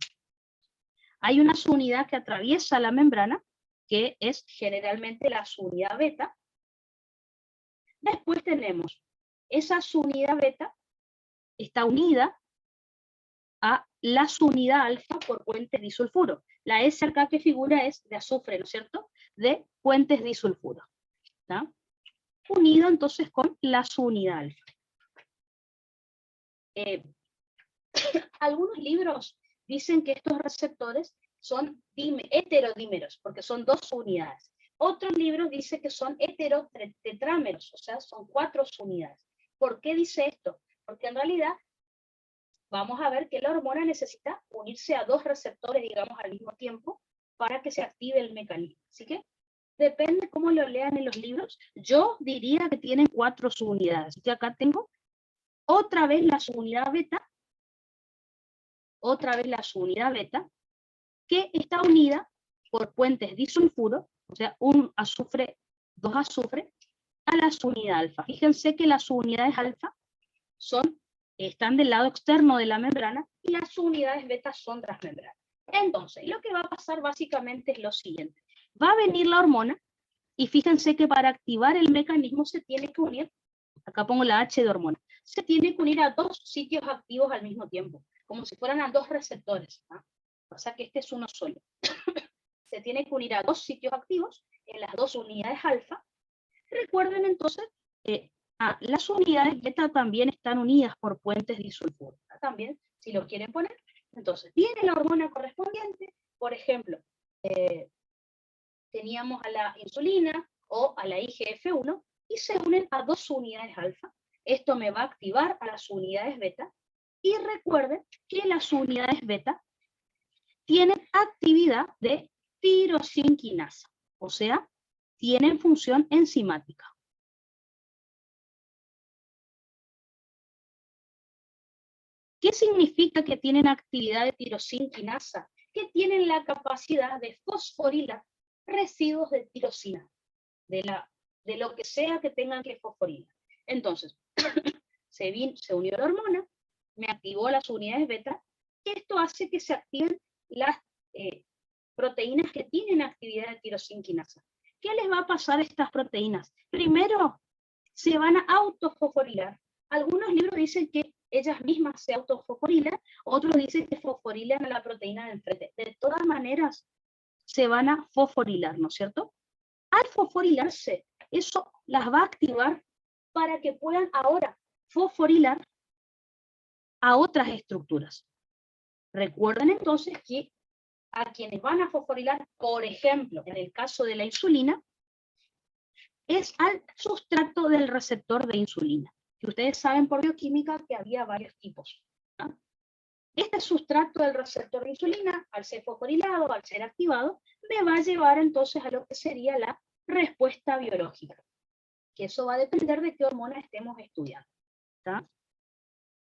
hay una subunidad que atraviesa la membrana, que es generalmente la subunidad beta. Después tenemos esa subunidad beta, está unida a la subunidad alfa por puentes disulfuro. La S acá que figura es de azufre, ¿no es cierto? De puentes disulfuro. ¿Está? Unido entonces con la subunidad alfa. Algunos libros dicen que estos receptores son heterodímeros, porque son 2 unidades. Otros libros dicen que son heterotetrámeros, o sea, son 4 unidades. ¿Por qué dice esto? Porque en realidad vamos a ver que la hormona necesita unirse a 2 receptores, digamos, al mismo tiempo para que se active el mecanismo. Así que depende cómo lo lean en los libros. Yo diría que tienen 4 subunidades. Así que acá tengo otra vez la subunidad beta, que está unida por puentes disulfuro, o sea, un azufre, 2 azufre, a la subunidad alfa. Fíjense que las subunidades alfa están del lado externo de la membrana y las subunidades beta son transmembranas. Entonces, lo que va a pasar básicamente es lo siguiente. Va a venir la hormona Y fíjense que para activar el mecanismo se tiene que unir, acá pongo la H de hormona, se tiene que unir a dos sitios activos al mismo tiempo, como si fueran a dos receptores, ¿no? O sea que este es uno solo. Se tiene que unir a dos sitios activos en las dos unidades alfa. Recuerden entonces que las unidades beta también están unidas por puentes disulfuros. También, si lo quieren poner, entonces viene la hormona correspondiente, por ejemplo, teníamos a la insulina o a la IGF-1 y se unen a dos unidades alfa. Esto me va a activar a las unidades beta. Y recuerden que las unidades beta tienen actividad de tirosinquinasa, o sea, tienen función enzimática. ¿Qué significa que tienen actividad de tirosinquinasa? Que tienen la capacidad de fosforilar residuos de tirosina, de lo que sea que tengan que fosforilar. Entonces, se unió la hormona, me activó las unidades beta, y esto hace que se activen las proteínas que tienen actividad de tirosinquinasa. ¿Qué les va a pasar a estas proteínas? Primero, se van a autofosforilar. Algunos libros dicen que ellas mismas se autofosforilan, otros dicen que fosforilan a la proteína de enfrente. De todas maneras, se van a fosforilar, ¿no es cierto? Al fosforilarse, eso las va a activar para que puedan ahora fosforilar a otras estructuras. Recuerden entonces que a quienes van a fosforilar, por ejemplo, en el caso de la insulina, es al sustrato del receptor de insulina. Que ustedes saben por bioquímica que había varios tipos, ¿no? Este sustrato del receptor de insulina, al ser fosforilado, al ser activado, me va a llevar entonces a lo que sería la respuesta biológica. Que eso va a depender de qué hormona estemos estudiando, ¿tá?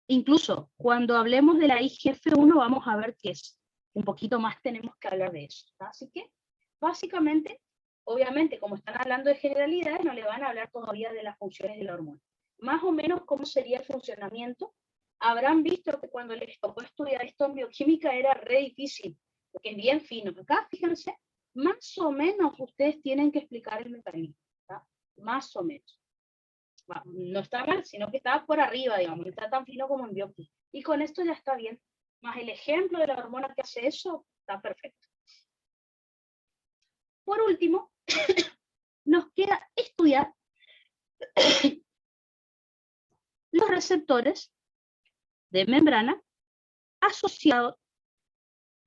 Incluso cuando hablemos de la IGF-1 vamos a ver qué es. Un poquito más tenemos que hablar de eso, ¿tá? Así que, básicamente, obviamente, como están hablando de generalidades, no le van a hablar todavía de las funciones de la hormona. Más o menos cómo sería el funcionamiento. Habrán visto que cuando les tocó estudiar esto en bioquímica era re difícil, porque es bien fino. Acá, fíjense, más o menos ustedes tienen que explicar el mecanismo, ¿tá? Más o menos. No está mal, sino que está por arriba, digamos, no está tan fino como en bioquímica. Y con esto ya está bien. Más el ejemplo de la hormona que hace eso, está perfecto. Por último, nos queda estudiar los receptores de membrana asociados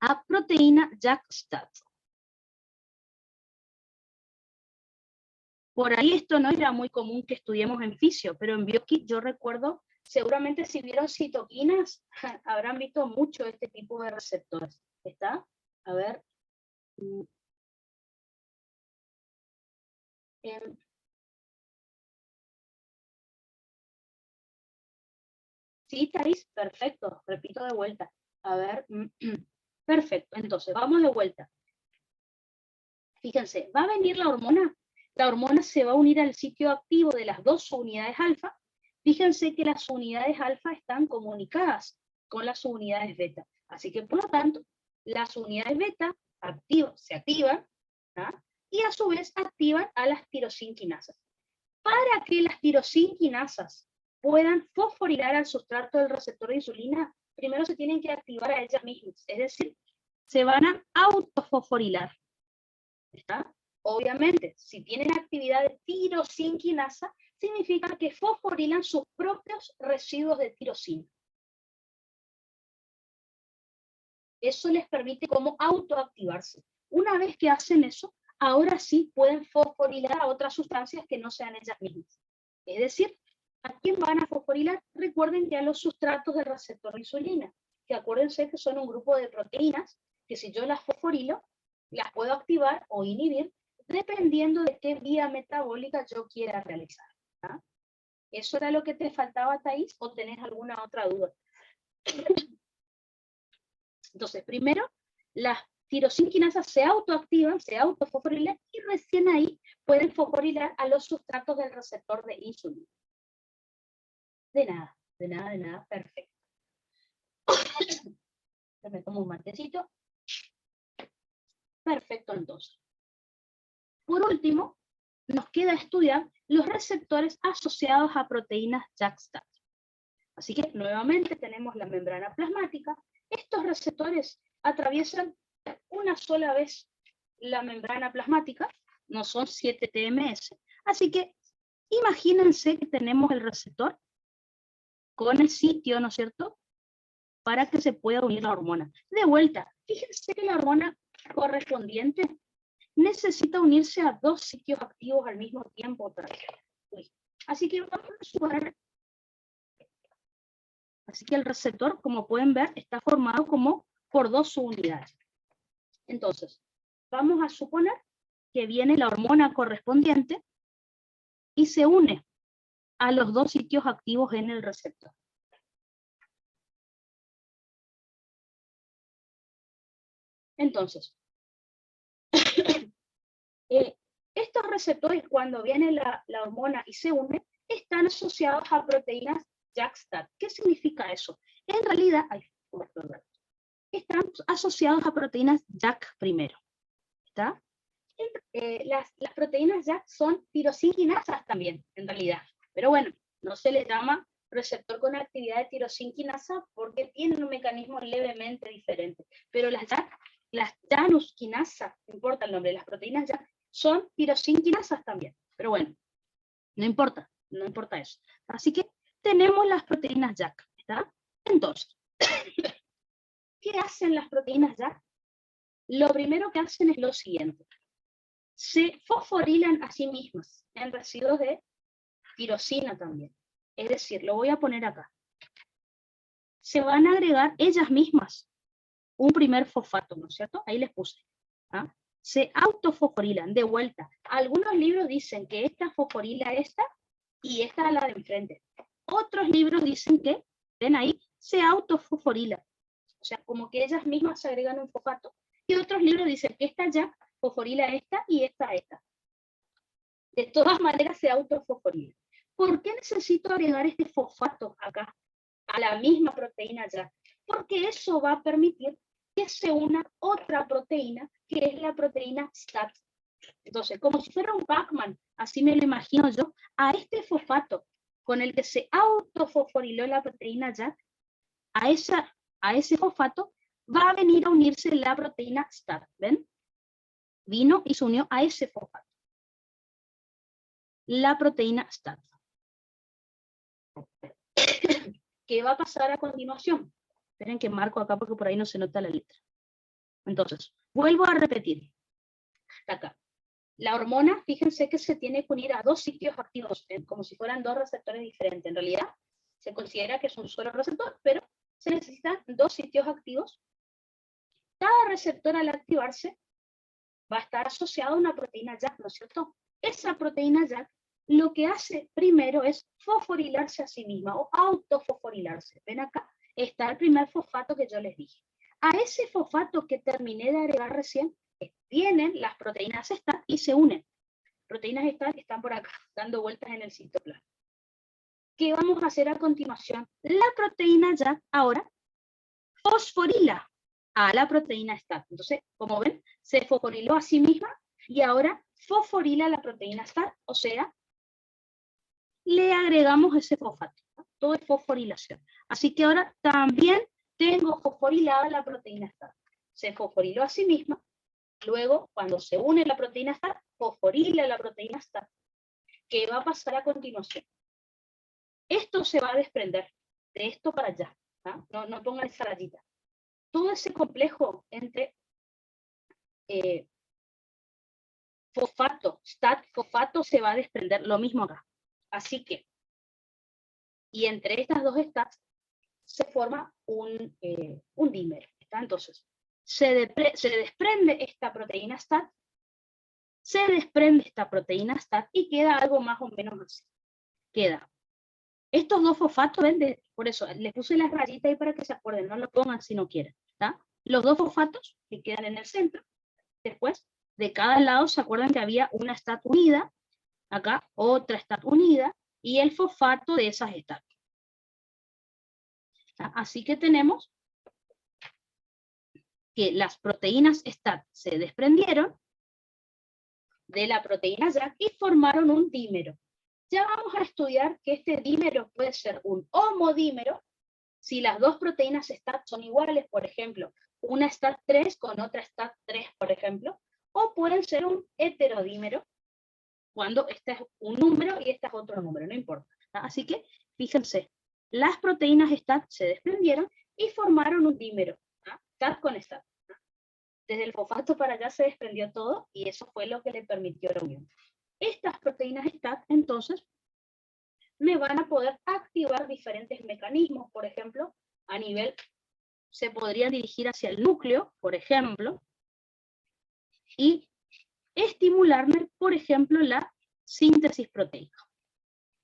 a proteína JAK-STAT. Por ahí esto no era muy común que estudiemos en fisio, pero en bioquímica yo recuerdo, seguramente si vieron citoquinas, habrán visto mucho este tipo de receptores. ¿Está? A ver. Sí, Thais, perfecto. Repito de vuelta. A ver. Perfecto. Entonces, vamos de vuelta. Fíjense, va a venir la hormona. La hormona se va a unir al sitio activo de las dos unidades alfa. Fíjense que las unidades alfa están comunicadas con las unidades beta. Así que, por lo tanto, las unidades beta se activan, ¿ah? Y a su vez activan a las tirosinquinasas. Para que las tirosinquinasas puedan fosforilar al sustrato del receptor de insulina, primero se tienen que activar a ellas mismas, es decir, se van a autofosforilar. ¿Está? Obviamente, si tienen actividad de tirosinquinasa, significa que fosforilan sus propios residuos de tirosina. Eso les permite como autoactivarse. Una vez que hacen eso, ahora sí pueden fosforilar a otras sustancias que no sean ellas mismas. Es decir, ¿a quién van a fosforilar? Recuerden que a los sustratos del receptor de insulina, que acuérdense que son un grupo de proteínas que si yo las fosforilo, las puedo activar o inhibir dependiendo de qué vía metabólica yo quiera realizar. ¿Ah? ¿Eso era lo que te faltaba, Thais, o tenés alguna otra duda? Entonces, primero, las tirosinquinasas se autoactivan, se autofosforilan y recién ahí pueden fosforilar a los sustratos del receptor de insulina. De nada, de nada, de nada, perfecto. Me tomo un matecito. Perfecto, entonces. Por último, nos queda estudiar los receptores asociados a proteínas JAK-STAT. Así que nuevamente tenemos la membrana plasmática. Estos receptores atraviesan una sola vez la membrana plasmática, no son 7 TMS. Así que imagínense que tenemos el receptor con el sitio, ¿no es cierto?, para que se pueda unir la hormona. De vuelta, fíjense que la hormona correspondiente necesita unirse a 2 sitios activos al mismo tiempo otra vez. Así que vamos a suponer. Así que el receptor, como pueden ver, está formado como por 2 subunidades. Entonces, vamos a suponer que viene la hormona correspondiente y se une a los 2 sitios activos en el receptor. Entonces, estos receptores, cuando viene la hormona y se une, están asociados a proteínas JAK-STAT. ¿Qué significa eso? En realidad, están asociados a proteínas JAK primero. ¿Está? Las proteínas JAK son tirosinquinasas también, en realidad. Pero bueno, no se les llama receptor con actividad de tirosinquinasa porque tienen un mecanismo levemente diferente. Pero las janusquinasas, no importa el nombre, las proteínas JAK son tirosinquinasas también. Pero bueno, no importa eso. Así que tenemos las proteínas JAK, ¿está? Entonces, ¿qué hacen las proteínas JAK? Lo primero que hacen es lo siguiente. Se fosforilan a sí mismas en residuos de tirosina también. Es decir, lo voy a poner acá. Se van a agregar ellas mismas un primer fosfato, ¿no es cierto? Ahí les puse. ¿Ah? Se autofosforilan de vuelta. Algunos libros dicen que esta fosforila esta y esta la de enfrente. Otros libros dicen que, ven ahí, se autofosforilan. O sea, como que ellas mismas se agregan un fosfato. Y otros libros dicen que esta ya fosforila esta y esta. De todas maneras se autofosforila. ¿Por qué necesito agregar este fosfato acá a la misma proteína ya? Porque eso va a permitir que se una otra proteína, que es la proteína STAT. Entonces, como si fuera un Pac-Man, así me lo imagino yo, a este fosfato con el que se autofosforiló la proteína JAK, a ese fosfato va a venir a unirse la proteína STAT, ¿ven? Vino y se unió a ese fosfato. La proteína STAT. ¿Qué va a pasar a continuación? Esperen que marco acá porque por ahí no se nota la letra. Entonces, vuelvo a repetir. Acá. La hormona, fíjense que se tiene que unir a 2 sitios activos, como si fueran 2 receptores diferentes. En realidad, se considera que es un solo receptor, pero se necesitan 2 sitios activos. Cada receptor al activarse va a estar asociado a una proteína JAK, ¿no es cierto? Esa proteína JAK lo que hace primero es fosforilarse a sí misma o autofosforilarse. Ven acá, está el primer fosfato que yo les dije. A ese fosfato que terminé de agregar recién, vienen las proteínas STAT y se unen. Proteínas STAT que están por acá, dando vueltas en el citoplasma. ¿Qué vamos a hacer a continuación? La proteína JAK ahora fosforila a la proteína STAT. Entonces, como ven, se fosforiló a sí misma y ahora fosforila a la proteína STAT, o sea, le agregamos ese fosfato. Todo es fosforilación. Así que ahora también tengo fosforilada la proteína STAT. Se fosforiló a sí misma. Luego, cuando se une la proteína STAT, fosforila la proteína STAT. ¿Qué va a pasar a continuación? Esto se va a desprender de esto para allá. No pongan esa rayita. Todo ese complejo entre fosfato, STAT, fosfato se va a desprender. Lo mismo acá. Así que, y entre estas 2 STATs se forma un dímero. Entonces, se desprende esta proteína STAT, se desprende esta proteína STAT y queda algo más o menos así. Queda estos 2 fosfatos, ¿ven? Por eso les puse las rayitas ahí para que se acuerden, no lo pongan si no quieren. ¿Está? Los 2 fosfatos que quedan en el centro. Después, de cada lado, ¿se acuerdan que había una STAT unida? Acá, otra STAT unida, y el fosfato de esas STAT. Así que tenemos que las proteínas STAT se desprendieron de la proteína YAC y formaron un dímero. Ya vamos a estudiar que este dímero puede ser un homodímero, si las dos proteínas STAT son iguales, por ejemplo, una STAT3 con otra STAT3, por ejemplo, o pueden ser un heterodímero, cuando este es un número y este es otro número, no importa. ¿No? Así que, fíjense, las proteínas STAT se desprendieron y formaron un dímero, ¿no? STAT con STAT. ¿No? Desde el fosfato para allá se desprendió todo y eso fue lo que le permitió la unión. Estas proteínas STAT, entonces, me van a poder activar diferentes mecanismos, por ejemplo, a nivel, se podrían dirigir hacia el núcleo, por ejemplo, y estimularme, por ejemplo, la síntesis proteica.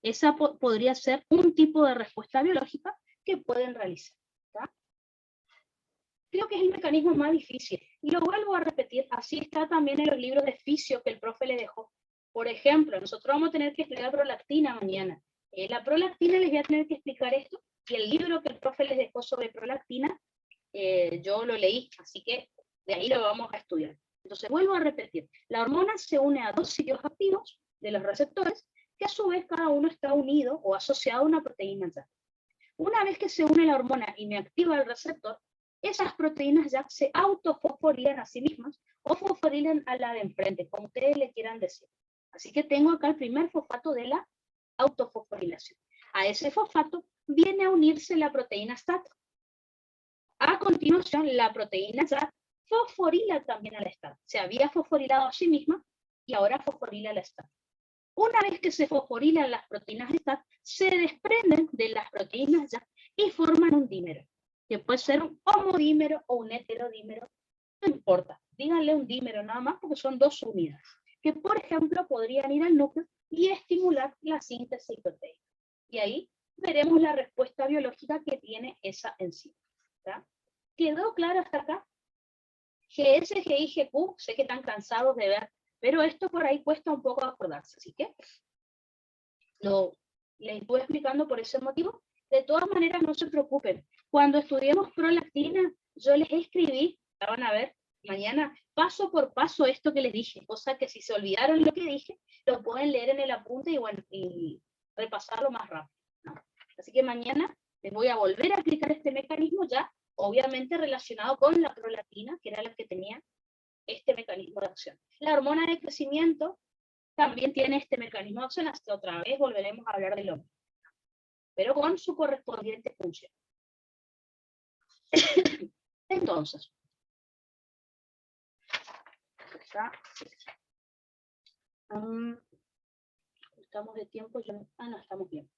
Esa podría ser un tipo de respuesta biológica que pueden realizar. ¿Tá? Creo que es el mecanismo más difícil. Y lo vuelvo a repetir, así está también en los libros de fisio que el profe le dejó. Por ejemplo, nosotros vamos a tener que estudiar prolactina mañana. La prolactina les voy a tener que explicar esto, y el libro que el profe les dejó sobre prolactina, yo lo leí, así que de ahí lo vamos a estudiar. Entonces vuelvo a repetir, la hormona se une a dos sitios activos de los receptores, que a su vez cada uno está unido o asociado a una proteína YAC. Una vez que se une la hormona y me activa el receptor, esas proteínas YAC se autofosforilan a sí mismas o fosforilan a la de enfrente, como ustedes le quieran decir. Así que tengo acá el primer fosfato de la autofosforilación. A ese fosfato viene a unirse la proteína STAT. A continuación, la proteína YAC fosforila también a la STAT. Se había fosforilado a sí misma y ahora fosforila a la STAT. Una vez que se fosforilan las proteínas STAT, se desprenden de las proteínas YAC y forman un dímero, que puede ser un homodímero o un heterodímero, no importa, díganle un dímero nada más porque son dos unidades, que por ejemplo podrían ir al núcleo y estimular la síntesis proteica. Y ahí veremos la respuesta biológica que tiene esa enzima. ¿Tá? ¿Quedó claro hasta acá? GS, GI, GQ, sé que están cansados de ver, pero esto por ahí cuesta un poco acordarse, así que les voy explicando por ese motivo. De todas maneras, no se preocupen. Cuando estudiemos prolactina, yo les escribí, la van a ver mañana, paso por paso esto que les dije, cosa que si se olvidaron lo que dije, lo pueden leer en el apunte y, bueno, y repasarlo más rápido, ¿no? Así que mañana les voy a volver a aplicar este mecanismo ya, obviamente relacionado con la prolactina, que era la que tenía este mecanismo de acción. La hormona de crecimiento también tiene este mecanismo de acción, hasta otra vez volveremos a hablar de lo mismo, pero con su correspondiente función. Entonces, estamos de tiempo, no, estamos bien.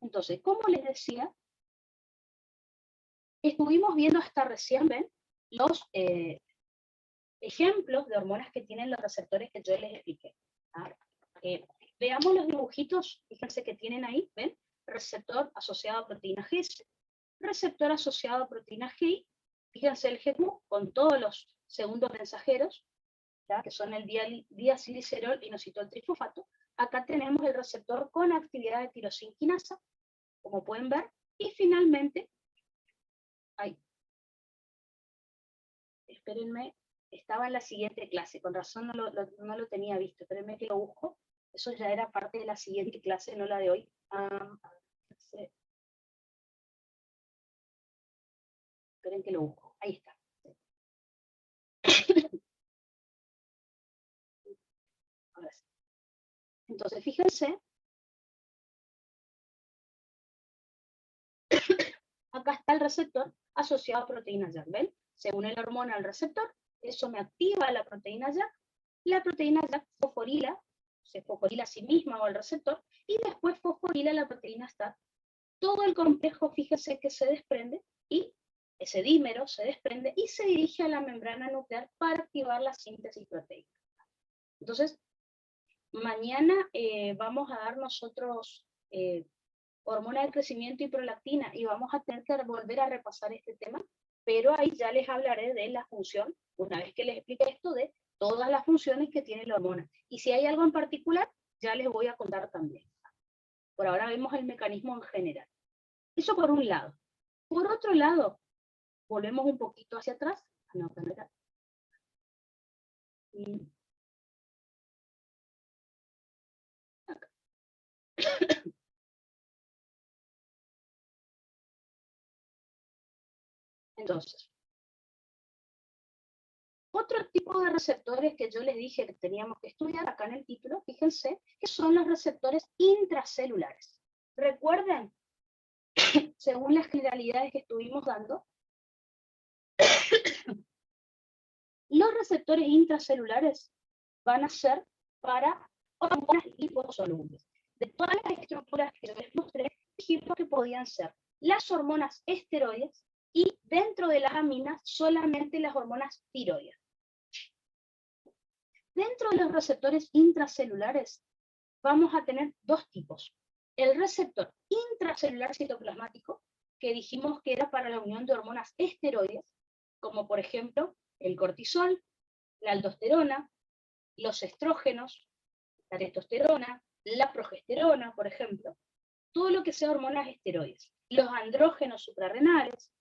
Entonces, como les decía, estuvimos viendo hasta recién, ¿ven? Los ejemplos de hormonas que tienen los receptores que yo les expliqué. Veamos los dibujitos, fíjense que tienen ahí, ¿ven? Receptor asociado a proteína G, receptor asociado a proteína G, fíjense el GQ con todos los segundos mensajeros, ¿ya? Que son el diacilglicerol, inositol trifosfato. Acá tenemos el receptor con actividad de tirosina quinasa, como pueden ver, y finalmente, espérenme, estaba en la siguiente clase, con razón no lo tenía visto, espérenme que lo busco, eso ya era parte de la siguiente clase, no la de hoy. Esperen que lo busco, ahí está. Ahora sí. Entonces, fíjense, acá está el receptor asociado a proteína YAC, ¿ven? Se une la hormona al receptor, eso me activa la proteína YAC fosforila, se fosforila a sí misma o al receptor, y después fosforila la proteína STAT. Todo el complejo, fíjese que se desprende, y ese dímero se desprende y se dirige a la membrana nuclear para activar la síntesis proteica. Entonces, mañana vamos a dar nosotros hormona de crecimiento y prolactina, y vamos a tener que volver a repasar este tema, pero ahí ya les hablaré de la función, una vez que les explique esto, de todas las funciones que tiene la hormona. Y si hay algo en particular, ya les voy a contar también. Por ahora vemos el mecanismo en general. Eso por un lado. Por otro lado, volvemos un poquito hacia atrás. No, Acá. Entonces, otro tipo de receptores que yo les dije que teníamos que estudiar acá en el título, fíjense, que son los receptores intracelulares. Recuerden, según las generalidades que estuvimos dando, los receptores intracelulares van a ser para hormonas liposolubles. De todas las estructuras que les mostré, dijimos que podían ser las hormonas esteroides y dentro de las aminas solamente las hormonas tiroides. Dentro de los receptores intracelulares vamos a tener dos tipos. El receptor intracelular citoplasmático, que dijimos que era para la unión de hormonas esteroides, como por ejemplo el cortisol, la aldosterona, los estrógenos, la testosterona, la progesterona, por ejemplo, todo lo que sea hormonas esteroides, los andrógenos suprarrenales,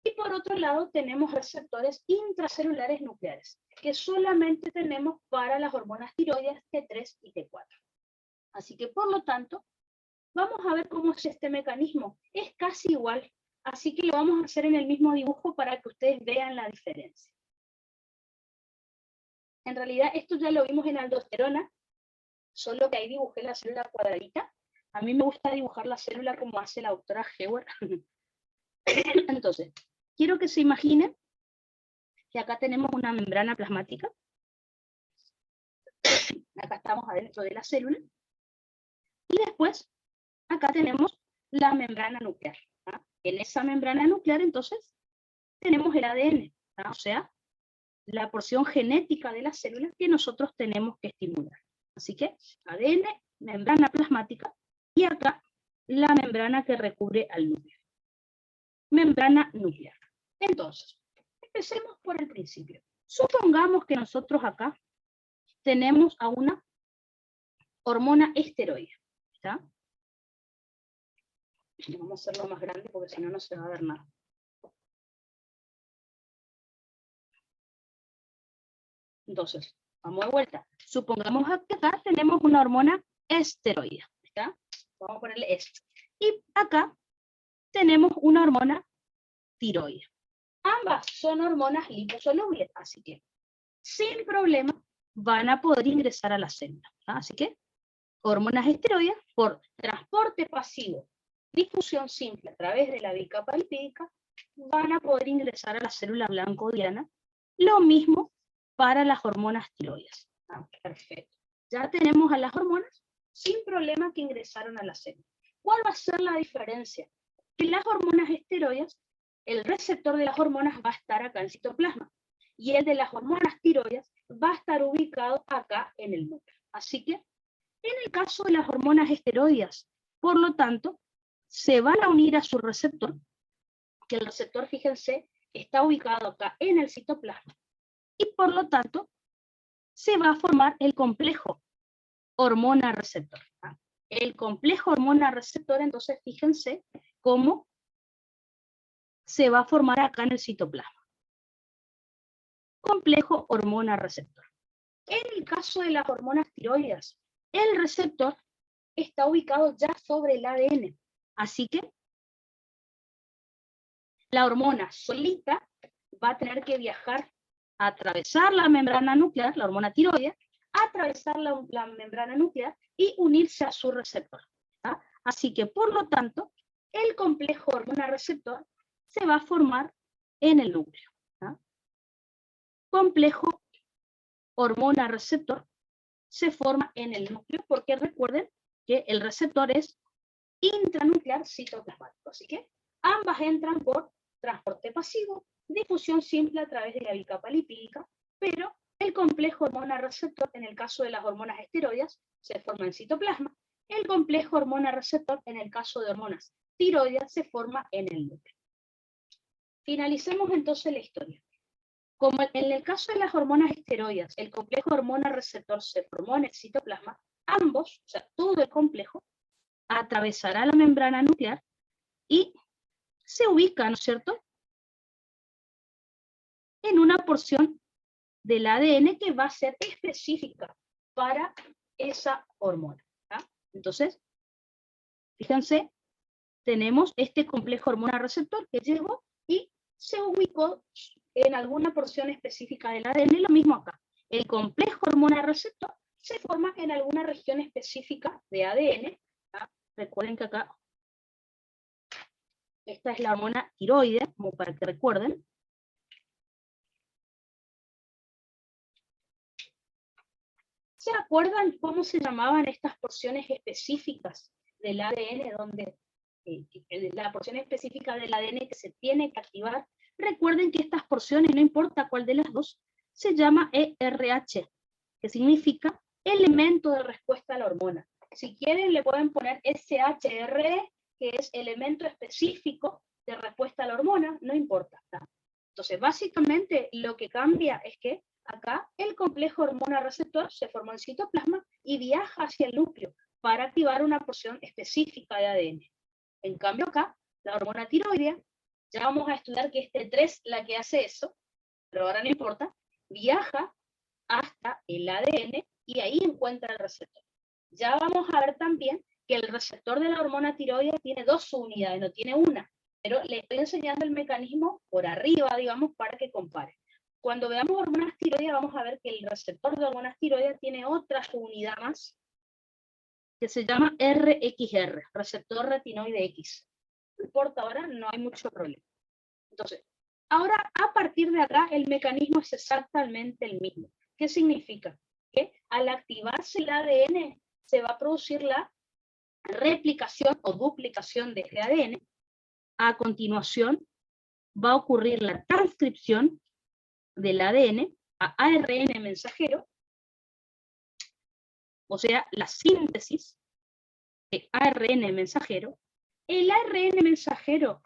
y por otro lado tenemos receptores intracelulares nucleares, que solamente tenemos para las hormonas tiroides T3 y T4. Así que por lo tanto, vamos a ver cómo es este mecanismo. Es casi igual, así que lo vamos a hacer en el mismo dibujo para que ustedes vean la diferencia. En realidad esto ya lo vimos en aldosterona, solo que ahí dibujé la célula cuadradita. A mí me gusta dibujar la célula como hace la doctora Heuer. Entonces, quiero que se imaginen que acá tenemos una membrana plasmática. Acá estamos adentro de la célula. Y después, acá tenemos la membrana nuclear. ¿Ah? En esa membrana nuclear, entonces, tenemos el ADN. ¿Ah? O sea, la porción genética de la célula que nosotros tenemos que estimular. Así que, ADN, membrana plasmática, y acá la membrana que recubre al núcleo. Membrana nuclear. Entonces, empecemos por el principio. Supongamos que nosotros acá tenemos a una hormona esteroide. ¿Está? Vamos a hacerlo más grande porque si no, no se va a ver nada. Entonces, vamos de vuelta. Supongamos que acá tenemos una hormona esteroide. ¿Está? Vamos a ponerle esto. Y acá tenemos una hormona tiroide. Ambas son hormonas liposolubles, así que sin problema van a poder ingresar a la célula. Así que hormonas esteroides por transporte pasivo, difusión simple a través de la bicapa lipídica, van a poder ingresar a la célula blanco-diana. Lo mismo para las hormonas tiroides. Perfecto. Ya tenemos a las hormonas sin problema que ingresaron a la célula. ¿Cuál va a ser la diferencia? Que las hormonas esteroides, el receptor de las hormonas va a estar acá en el citoplasma, y el de las hormonas tiroides va a estar ubicado acá en el núcleo. Así que, en el caso de las hormonas esteroides, por lo tanto, se van a unir a su receptor, que el receptor, fíjense, está ubicado acá en el citoplasma, y por lo tanto, se va a formar el complejo hormona-receptor. El complejo hormona-receptor, entonces, fíjense cómo se va a formar acá en el citoplasma. Complejo hormona-receptor. En el caso de las hormonas tiroides, el receptor está ubicado ya sobre el ADN. Así que la hormona solita va a tener que viajar, a atravesar la membrana nuclear, la hormona tiroide, atravesar la membrana nuclear y unirse a su receptor. ¿Ah? Así que, por lo tanto, el complejo hormona-receptor se va a formar en el núcleo. ¿Ah? Complejo hormona-receptor se forma en el núcleo porque recuerden que el receptor es intranuclear citoplasmático. Así que ambas entran por transporte pasivo, difusión simple a través de la bicapa lipídica, pero el complejo hormona-receptor, en el caso de las hormonas esteroides, se forma en citoplasma. El complejo hormona-receptor, en el caso de hormonas tiroides, se forma en el núcleo. Finalicemos entonces la historia. Como en el caso de las hormonas esteroides, el complejo hormona-receptor se formó en el citoplasma, ambos, o sea, todo el complejo, atravesará la membrana nuclear y se ubica, ¿no es cierto?, en una porción del ADN que va a ser específica para esa hormona. ¿Tá? Entonces, fíjense, tenemos este complejo hormona-receptor que llegó y se ubicó en alguna porción específica del ADN, lo mismo acá. El complejo hormona-receptor se forma en alguna región específica de ADN. ¿Tá? Recuerden que acá, esta es la hormona tiroides, como para que recuerden. ¿Se acuerdan cómo se llamaban estas porciones específicas del ADN, donde la porción específica del ADN que se tiene que activar? Recuerden que estas porciones, no importa cuál de las dos, se llama ERH, que significa elemento de respuesta a la hormona. Si quieren le pueden poner SHRE, que es elemento específico de respuesta a la hormona, no importa. ¿Tá? Entonces, básicamente lo que cambia es que acá el complejo hormona-receptor se formó en citoplasma y viaja hacia el núcleo para activar una porción específica de ADN. En cambio acá, la hormona tiroidea, ya vamos a estudiar que es T3 la que hace eso, pero ahora no importa, viaja hasta el ADN y ahí encuentra el receptor. Ya vamos a ver también que el receptor de la hormona tiroidea tiene dos subunidades, no tiene una, pero le estoy enseñando el mecanismo por arriba, digamos, para que compare. Cuando veamos hormonas tiroideas, vamos a ver que el receptor de hormonas tiroideas tiene otra subunidad más, que se llama RXR, receptor retinoide X. No importa ahora, no hay mucho problema. Entonces, ahora a partir de acá, el mecanismo es exactamente el mismo. ¿Qué significa? Que al activarse el ADN, se va a producir la replicación o duplicación de este ADN. A continuación, va a ocurrir la transcripción del ADN a ARN mensajero, o sea, la síntesis de ARN mensajero. El ARN mensajero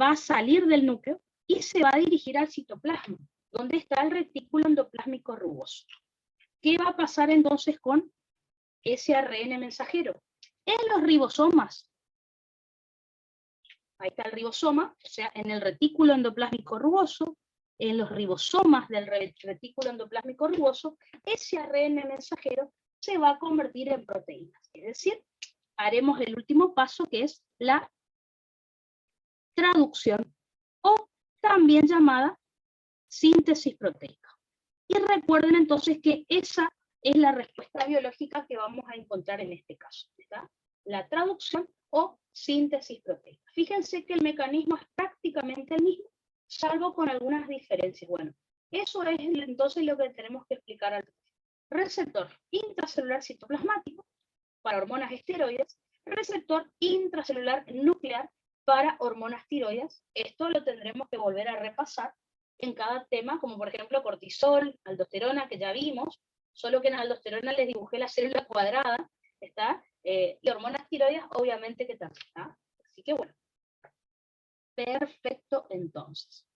va a salir del núcleo y se va a dirigir al citoplasma, donde está el retículo endoplásmico rugoso. ¿Qué va a pasar entonces con ese ARN mensajero? En los ribosomas, ahí está el ribosoma, o sea, en el retículo endoplásmico rugoso, en los ribosomas del retículo endoplásmico rugoso, ese ARN mensajero se va a convertir en proteínas. Es decir, haremos el último paso, que es la traducción, o también llamada síntesis proteica. Y recuerden entonces que esa es la respuesta biológica que vamos a encontrar en este caso, ¿está? La traducción o síntesis proteica. Fíjense que el mecanismo es prácticamente el mismo, salvo con algunas diferencias. Bueno, eso es entonces lo que tenemos que explicar al receptor intracelular citoplasmático para hormonas esteroides, receptor intracelular nuclear para hormonas tiroides. Esto lo tendremos que volver a repasar en cada tema, como por ejemplo cortisol, aldosterona, que ya vimos, solo que en aldosterona les dibujé la célula cuadrada, ¿está? Y hormonas tiroides, obviamente que también, ¿está? Así que bueno. Perfecto, entonces.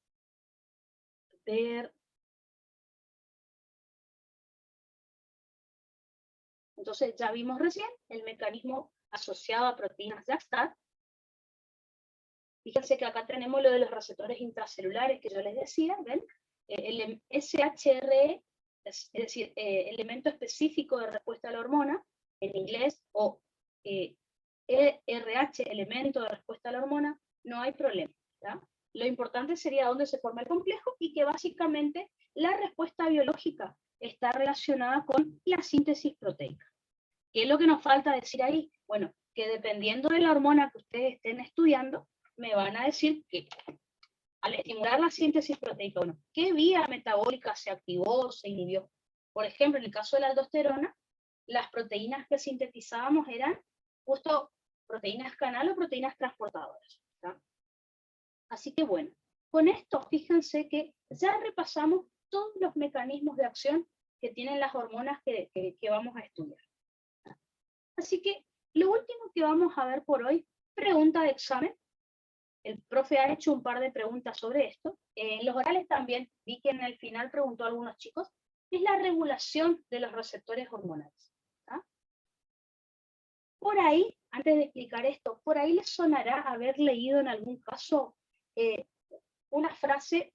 Entonces ya vimos recién el mecanismo asociado a proteínas JAK-STAT. Fíjense que acá tenemos lo de los receptores intracelulares que yo les decía, ¿ven? El SHRE, es decir, elemento específico de respuesta a la hormona, en inglés, o ERH, elemento de respuesta a la hormona, no hay problema, ¿tá? Lo importante sería dónde se forma el complejo y que básicamente la respuesta biológica está relacionada con la síntesis proteica. ¿Qué es lo que nos falta decir ahí? Bueno, que dependiendo de la hormona que ustedes estén estudiando, me van a decir que al estimular la síntesis proteica, bueno, ¿qué vía metabólica se activó, se inhibió? Por ejemplo, en el caso de la aldosterona, las proteínas que sintetizábamos eran justo proteínas canal o proteínas transportadoras, ¿tá? Así que bueno, con esto fíjense que ya repasamos todos los mecanismos de acción que tienen las hormonas que vamos a estudiar. Así que lo último que vamos a ver por hoy, pregunta de examen. El profe ha hecho un par de preguntas sobre esto. En los orales también vi que en el final preguntó a algunos chicos, es la regulación de los receptores hormonales. ¿Tá? Por ahí, antes de explicar esto, por ahí les sonará haber leído en algún caso una frase,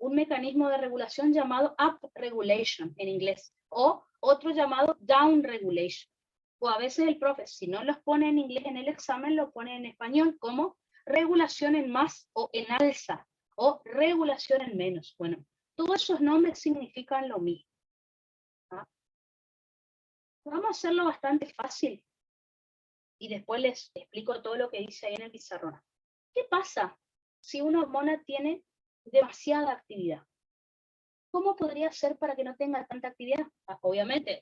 un mecanismo de regulación llamado up regulation en inglés, o otro llamado down regulation. O a veces el profe, si no los pone en inglés en el examen, lo pone en español como regulación en más o en alza, o regulación en menos. Bueno, todos esos nombres significan lo mismo. ¿Ah? Vamos a hacerlo bastante fácil y después les explico todo lo que dice ahí en el pizarrón. ¿Qué pasa si una hormona tiene demasiada actividad? ¿Cómo podría ser para que no tenga tanta actividad? Obviamente,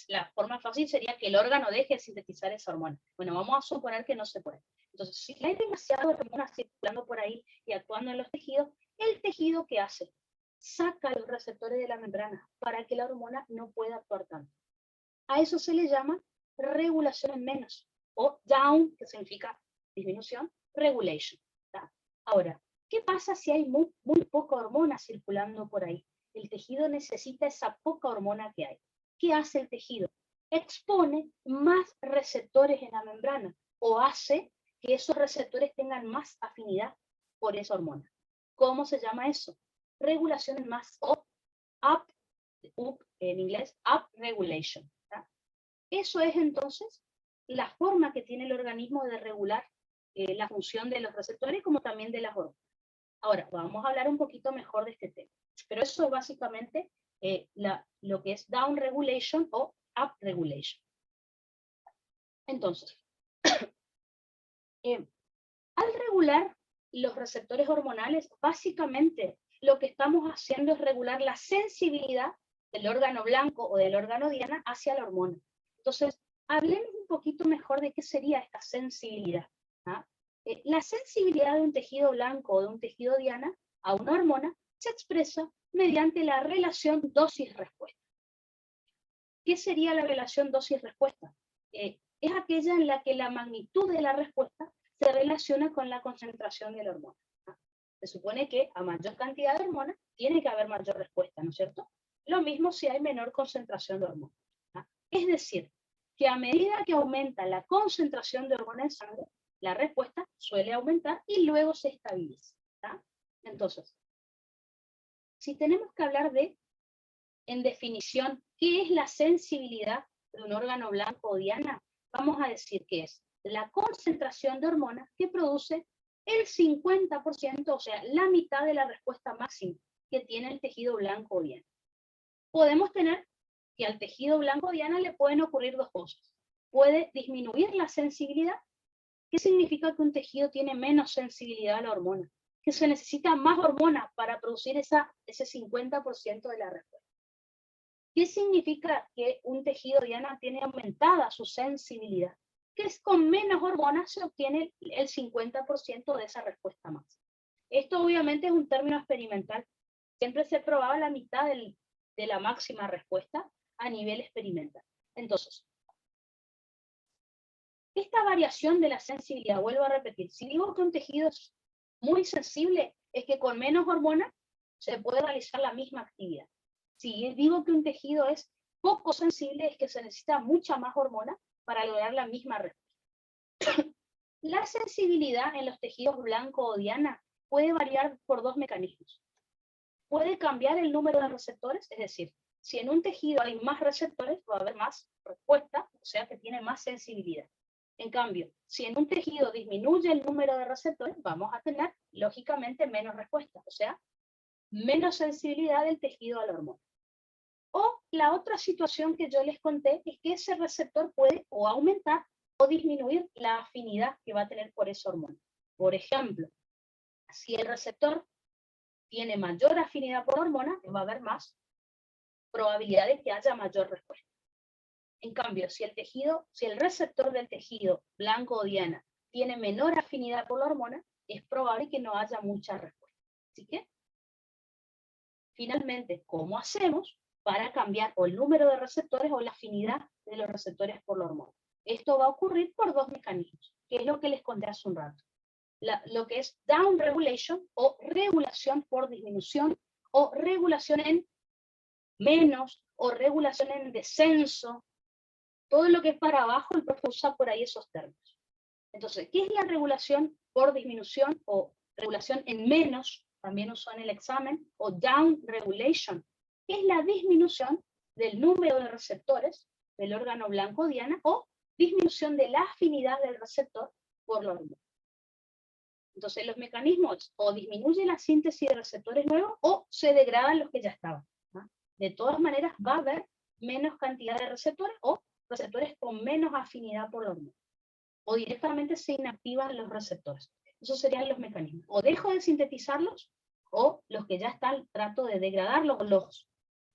la forma fácil sería que el órgano deje de sintetizar esa hormona. Bueno, vamos a suponer que no se puede. Entonces, si hay demasiadas hormonas circulando por ahí y actuando en los tejidos, ¿el tejido qué hace? Saca los receptores de la membrana para que la hormona no pueda actuar tanto. A eso se le llama regulación en menos, o down, que significa disminución, regulation. ¿Tá? Ahora, ¿qué pasa si hay muy poca hormona circulando por ahí? El tejido necesita esa poca hormona que hay. ¿Qué hace el tejido? Expone más receptores en la membrana, o hace que esos receptores tengan más afinidad por esa hormona. ¿Cómo se llama eso? Regulación en más, o up en inglés, up regulation. ¿Tá? Eso es entonces la forma que tiene el organismo de regular la función de los receptores como también de las hormonas. Ahora, vamos a hablar un poquito mejor de este tema. Pero eso es básicamente lo que es down regulation o up regulation. Entonces, al regular los receptores hormonales, básicamente lo que estamos haciendo es regular la sensibilidad del órgano blanco o del órgano diana hacia la hormona. Entonces, hablemos un poquito mejor de qué sería esta sensibilidad. ¿Ah? La sensibilidad de un tejido blanco o de un tejido diana a una hormona se expresa mediante la relación dosis-respuesta. ¿Qué sería la relación dosis-respuesta? Es aquella en la que la magnitud de la respuesta se relaciona con la concentración de la hormona. ¿Ah? Se supone que a mayor cantidad de hormona tiene que haber mayor respuesta, ¿no es cierto? Lo mismo si hay menor concentración de hormona. ¿Ah? Es decir, que a medida que aumenta la concentración de hormona en sangre, la respuesta suele aumentar y luego se estabiliza. ¿Tá? Entonces, si tenemos que hablar de, en definición, ¿qué es la sensibilidad de un órgano blanco o diana? Vamos a decir que es la concentración de hormonas que produce el 50%, o sea, la mitad de la respuesta máxima que tiene el tejido blanco o diana. Podemos tener que al tejido blanco o diana le pueden ocurrir dos cosas. Puede disminuir la sensibilidad. ¿Qué significa que un tejido tiene menos sensibilidad a la hormona? Que se necesita más hormona para producir ese 50% de la respuesta. ¿Qué significa que un tejido diana tiene aumentada su sensibilidad? Que es con menos hormonas se obtiene el 50% de esa respuesta más. Esto obviamente es un término experimental. Siempre se probaba la mitad de la máxima respuesta a nivel experimental. Entonces, esta variación de la sensibilidad, vuelvo a repetir, si digo que un tejido es muy sensible, es que con menos hormonas se puede realizar la misma actividad. Si digo que un tejido es poco sensible, es que se necesita mucha más hormona para lograr la misma respuesta. La sensibilidad en los tejidos blanco o diana puede variar por dos mecanismos. Puede cambiar el número de receptores, es decir, si en un tejido hay más receptores, va a haber más respuesta, o sea que tiene más sensibilidad. En cambio, si en un tejido disminuye el número de receptores, vamos a tener, lógicamente, menos respuesta, o sea, menos sensibilidad del tejido a la hormona. O la otra situación que yo les conté es que ese receptor puede o aumentar o disminuir la afinidad que va a tener por esa hormona. Por ejemplo, si el receptor tiene mayor afinidad por hormona, va a haber más probabilidad de que haya mayor respuesta. En cambio, si el receptor del tejido blanco o diana tiene menor afinidad por la hormona, es probable que no haya mucha respuesta. Así que, finalmente, ¿cómo hacemos para cambiar o el número de receptores o la afinidad de los receptores por la hormona? Esto va a ocurrir por dos mecanismos, que es lo que les conté hace un rato. Lo que es down regulation o regulación por disminución o regulación en menos o regulación en descenso. Todo lo que es para abajo, el profe usa por ahí esos términos. Entonces, ¿qué es la regulación por disminución o regulación en menos también usó en el examen, o down regulation, que es la disminución del número de receptores del órgano blanco diana o disminución de la afinidad del receptor por la hormona. Entonces los mecanismos o disminuye la síntesis de receptores nuevos o se degradan los que ya estaban, ¿no? De todas maneras va a haber menos cantidad de receptores o receptores con menos afinidad por la hormona. O directamente se inactivan los receptores. Esos serían los mecanismos. O dejo de sintetizarlos, o los que ya están trato de degradarlos.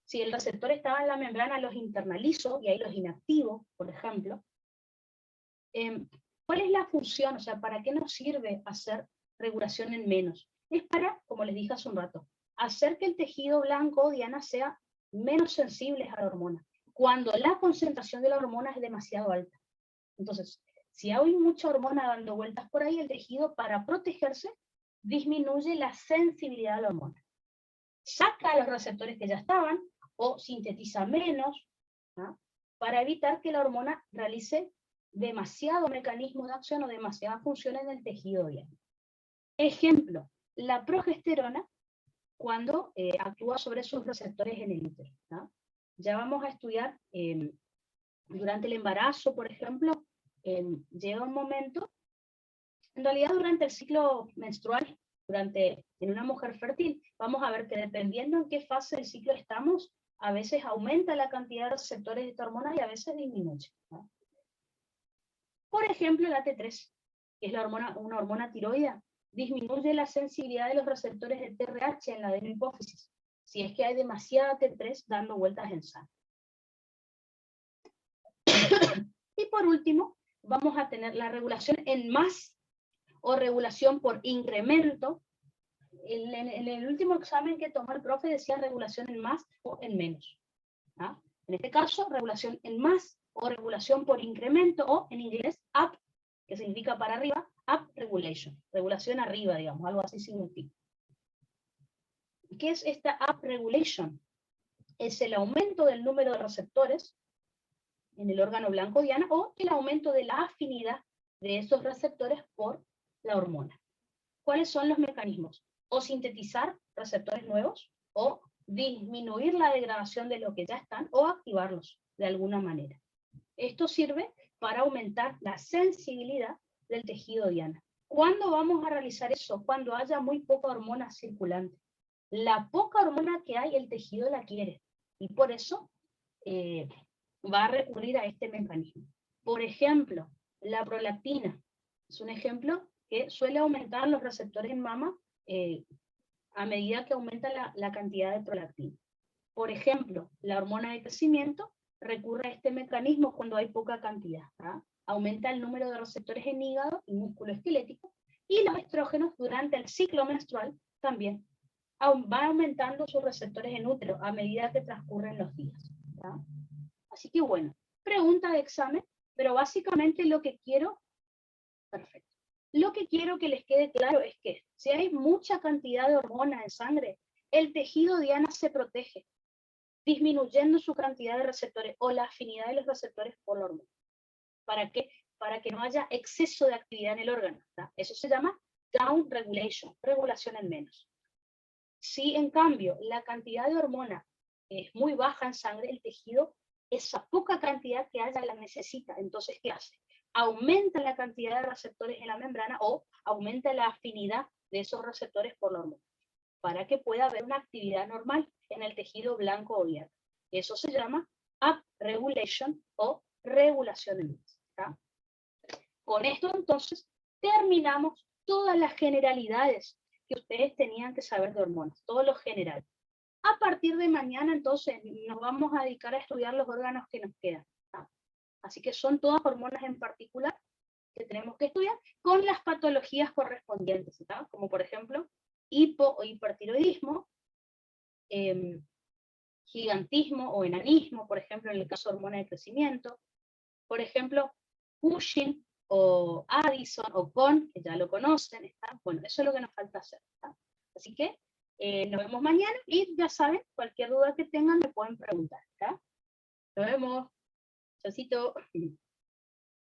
Si el receptor estaba en la membrana, los internalizo y ahí los inactivo, por ejemplo. ¿Cuál es la función? O sea, ¿para qué nos sirve hacer regulación en menos? Es para, como les dije hace un rato, hacer que el tejido blanco diana sea menos sensible a la hormona, cuando la concentración de la hormona es demasiado alta. Entonces, si hay mucha hormona dando vueltas por ahí, el tejido, para protegerse, disminuye la sensibilidad a la hormona. Saca los receptores que ya estaban, o sintetiza menos, ¿no? Para evitar que la hormona realice demasiado mecanismo de acción o demasiadas funciones en el tejido diana. Ejemplo, la progesterona, cuando actúa sobre sus receptores en el útero, ¿no? Ya vamos a estudiar durante el embarazo, por ejemplo, llega un momento, en realidad durante el ciclo menstrual, en una mujer fértil, vamos a ver que dependiendo en qué fase del ciclo estamos, a veces aumenta la cantidad de receptores de esta hormona y a veces disminuye, ¿no? Por ejemplo, la T3, que es una hormona tiroidea, disminuye la sensibilidad de los receptores de TRH en la adenohipófisis, si es que hay demasiada T3 dando vueltas en sangre. Y por último, vamos a tener la regulación en más o regulación por incremento. En el último examen que tomó el profe decía regulación en más o en menos, ¿ah? En este caso, regulación en más o regulación por incremento, o en inglés up, que significa para arriba, up regulation, regulación arriba, digamos, algo así significa. ¿Qué es esta up regulation? Es el aumento del número de receptores en el órgano blanco diana o el aumento de la afinidad de esos receptores por la hormona. ¿Cuáles son los mecanismos? O sintetizar receptores nuevos, o disminuir la degradación de lo que ya están, o activarlos de alguna manera. Esto sirve para aumentar la sensibilidad del tejido diana. ¿Cuándo vamos a realizar eso? Cuando haya muy poca hormona circulante. La poca hormona que hay, el tejido la quiere, y por eso va a recurrir a este mecanismo. Por ejemplo, la prolactina es un ejemplo que suele aumentar los receptores en mama a medida que aumenta la cantidad de prolactina. Por ejemplo, la hormona de crecimiento recurre a este mecanismo cuando hay poca cantidad, ¿verdad? Aumenta el número de receptores en hígado y músculo esquelético, y los estrógenos durante el ciclo menstrual también va aumentando sus receptores en útero a medida que transcurren los días, ¿verdad? Así que bueno, pregunta de examen, pero básicamente lo que quiero, perfecto. Lo que quiero que les quede claro es que si hay mucha cantidad de hormona en sangre, el tejido diana se protege, disminuyendo su cantidad de receptores o la afinidad de los receptores por la hormona. ¿Para qué? Para que no haya exceso de actividad en el órgano, ¿verdad? Eso se llama down regulation, regulación en menos. Si en cambio la cantidad de hormona es muy baja en sangre, el tejido, esa poca cantidad que haya la necesita. Entonces, ¿qué hace? Aumenta la cantidad de receptores en la membrana o aumenta la afinidad de esos receptores por la hormona, para que pueda haber una actividad normal en el tejido blanco o diana. Eso se llama upregulation o regulación en menos, ¿tá? Con esto entonces terminamos todas las generalidades que ustedes tenían que saber de hormonas, todo lo general. A partir de mañana entonces nos vamos a dedicar a estudiar los órganos que nos quedan, ¿tá? Así que son todas hormonas en particular que tenemos que estudiar con las patologías correspondientes, ¿tá? Como por ejemplo hipo o hipertiroidismo, gigantismo o enanismo, por ejemplo en el caso de hormona de crecimiento, por ejemplo Cushing o Addison o Con, que ya lo conocen, ¿está? Bueno, eso es lo que nos falta hacer, ¿está? Así que nos vemos mañana y ya saben, cualquier duda que tengan me pueden preguntar, ¿está? Nos vemos. Chaucito.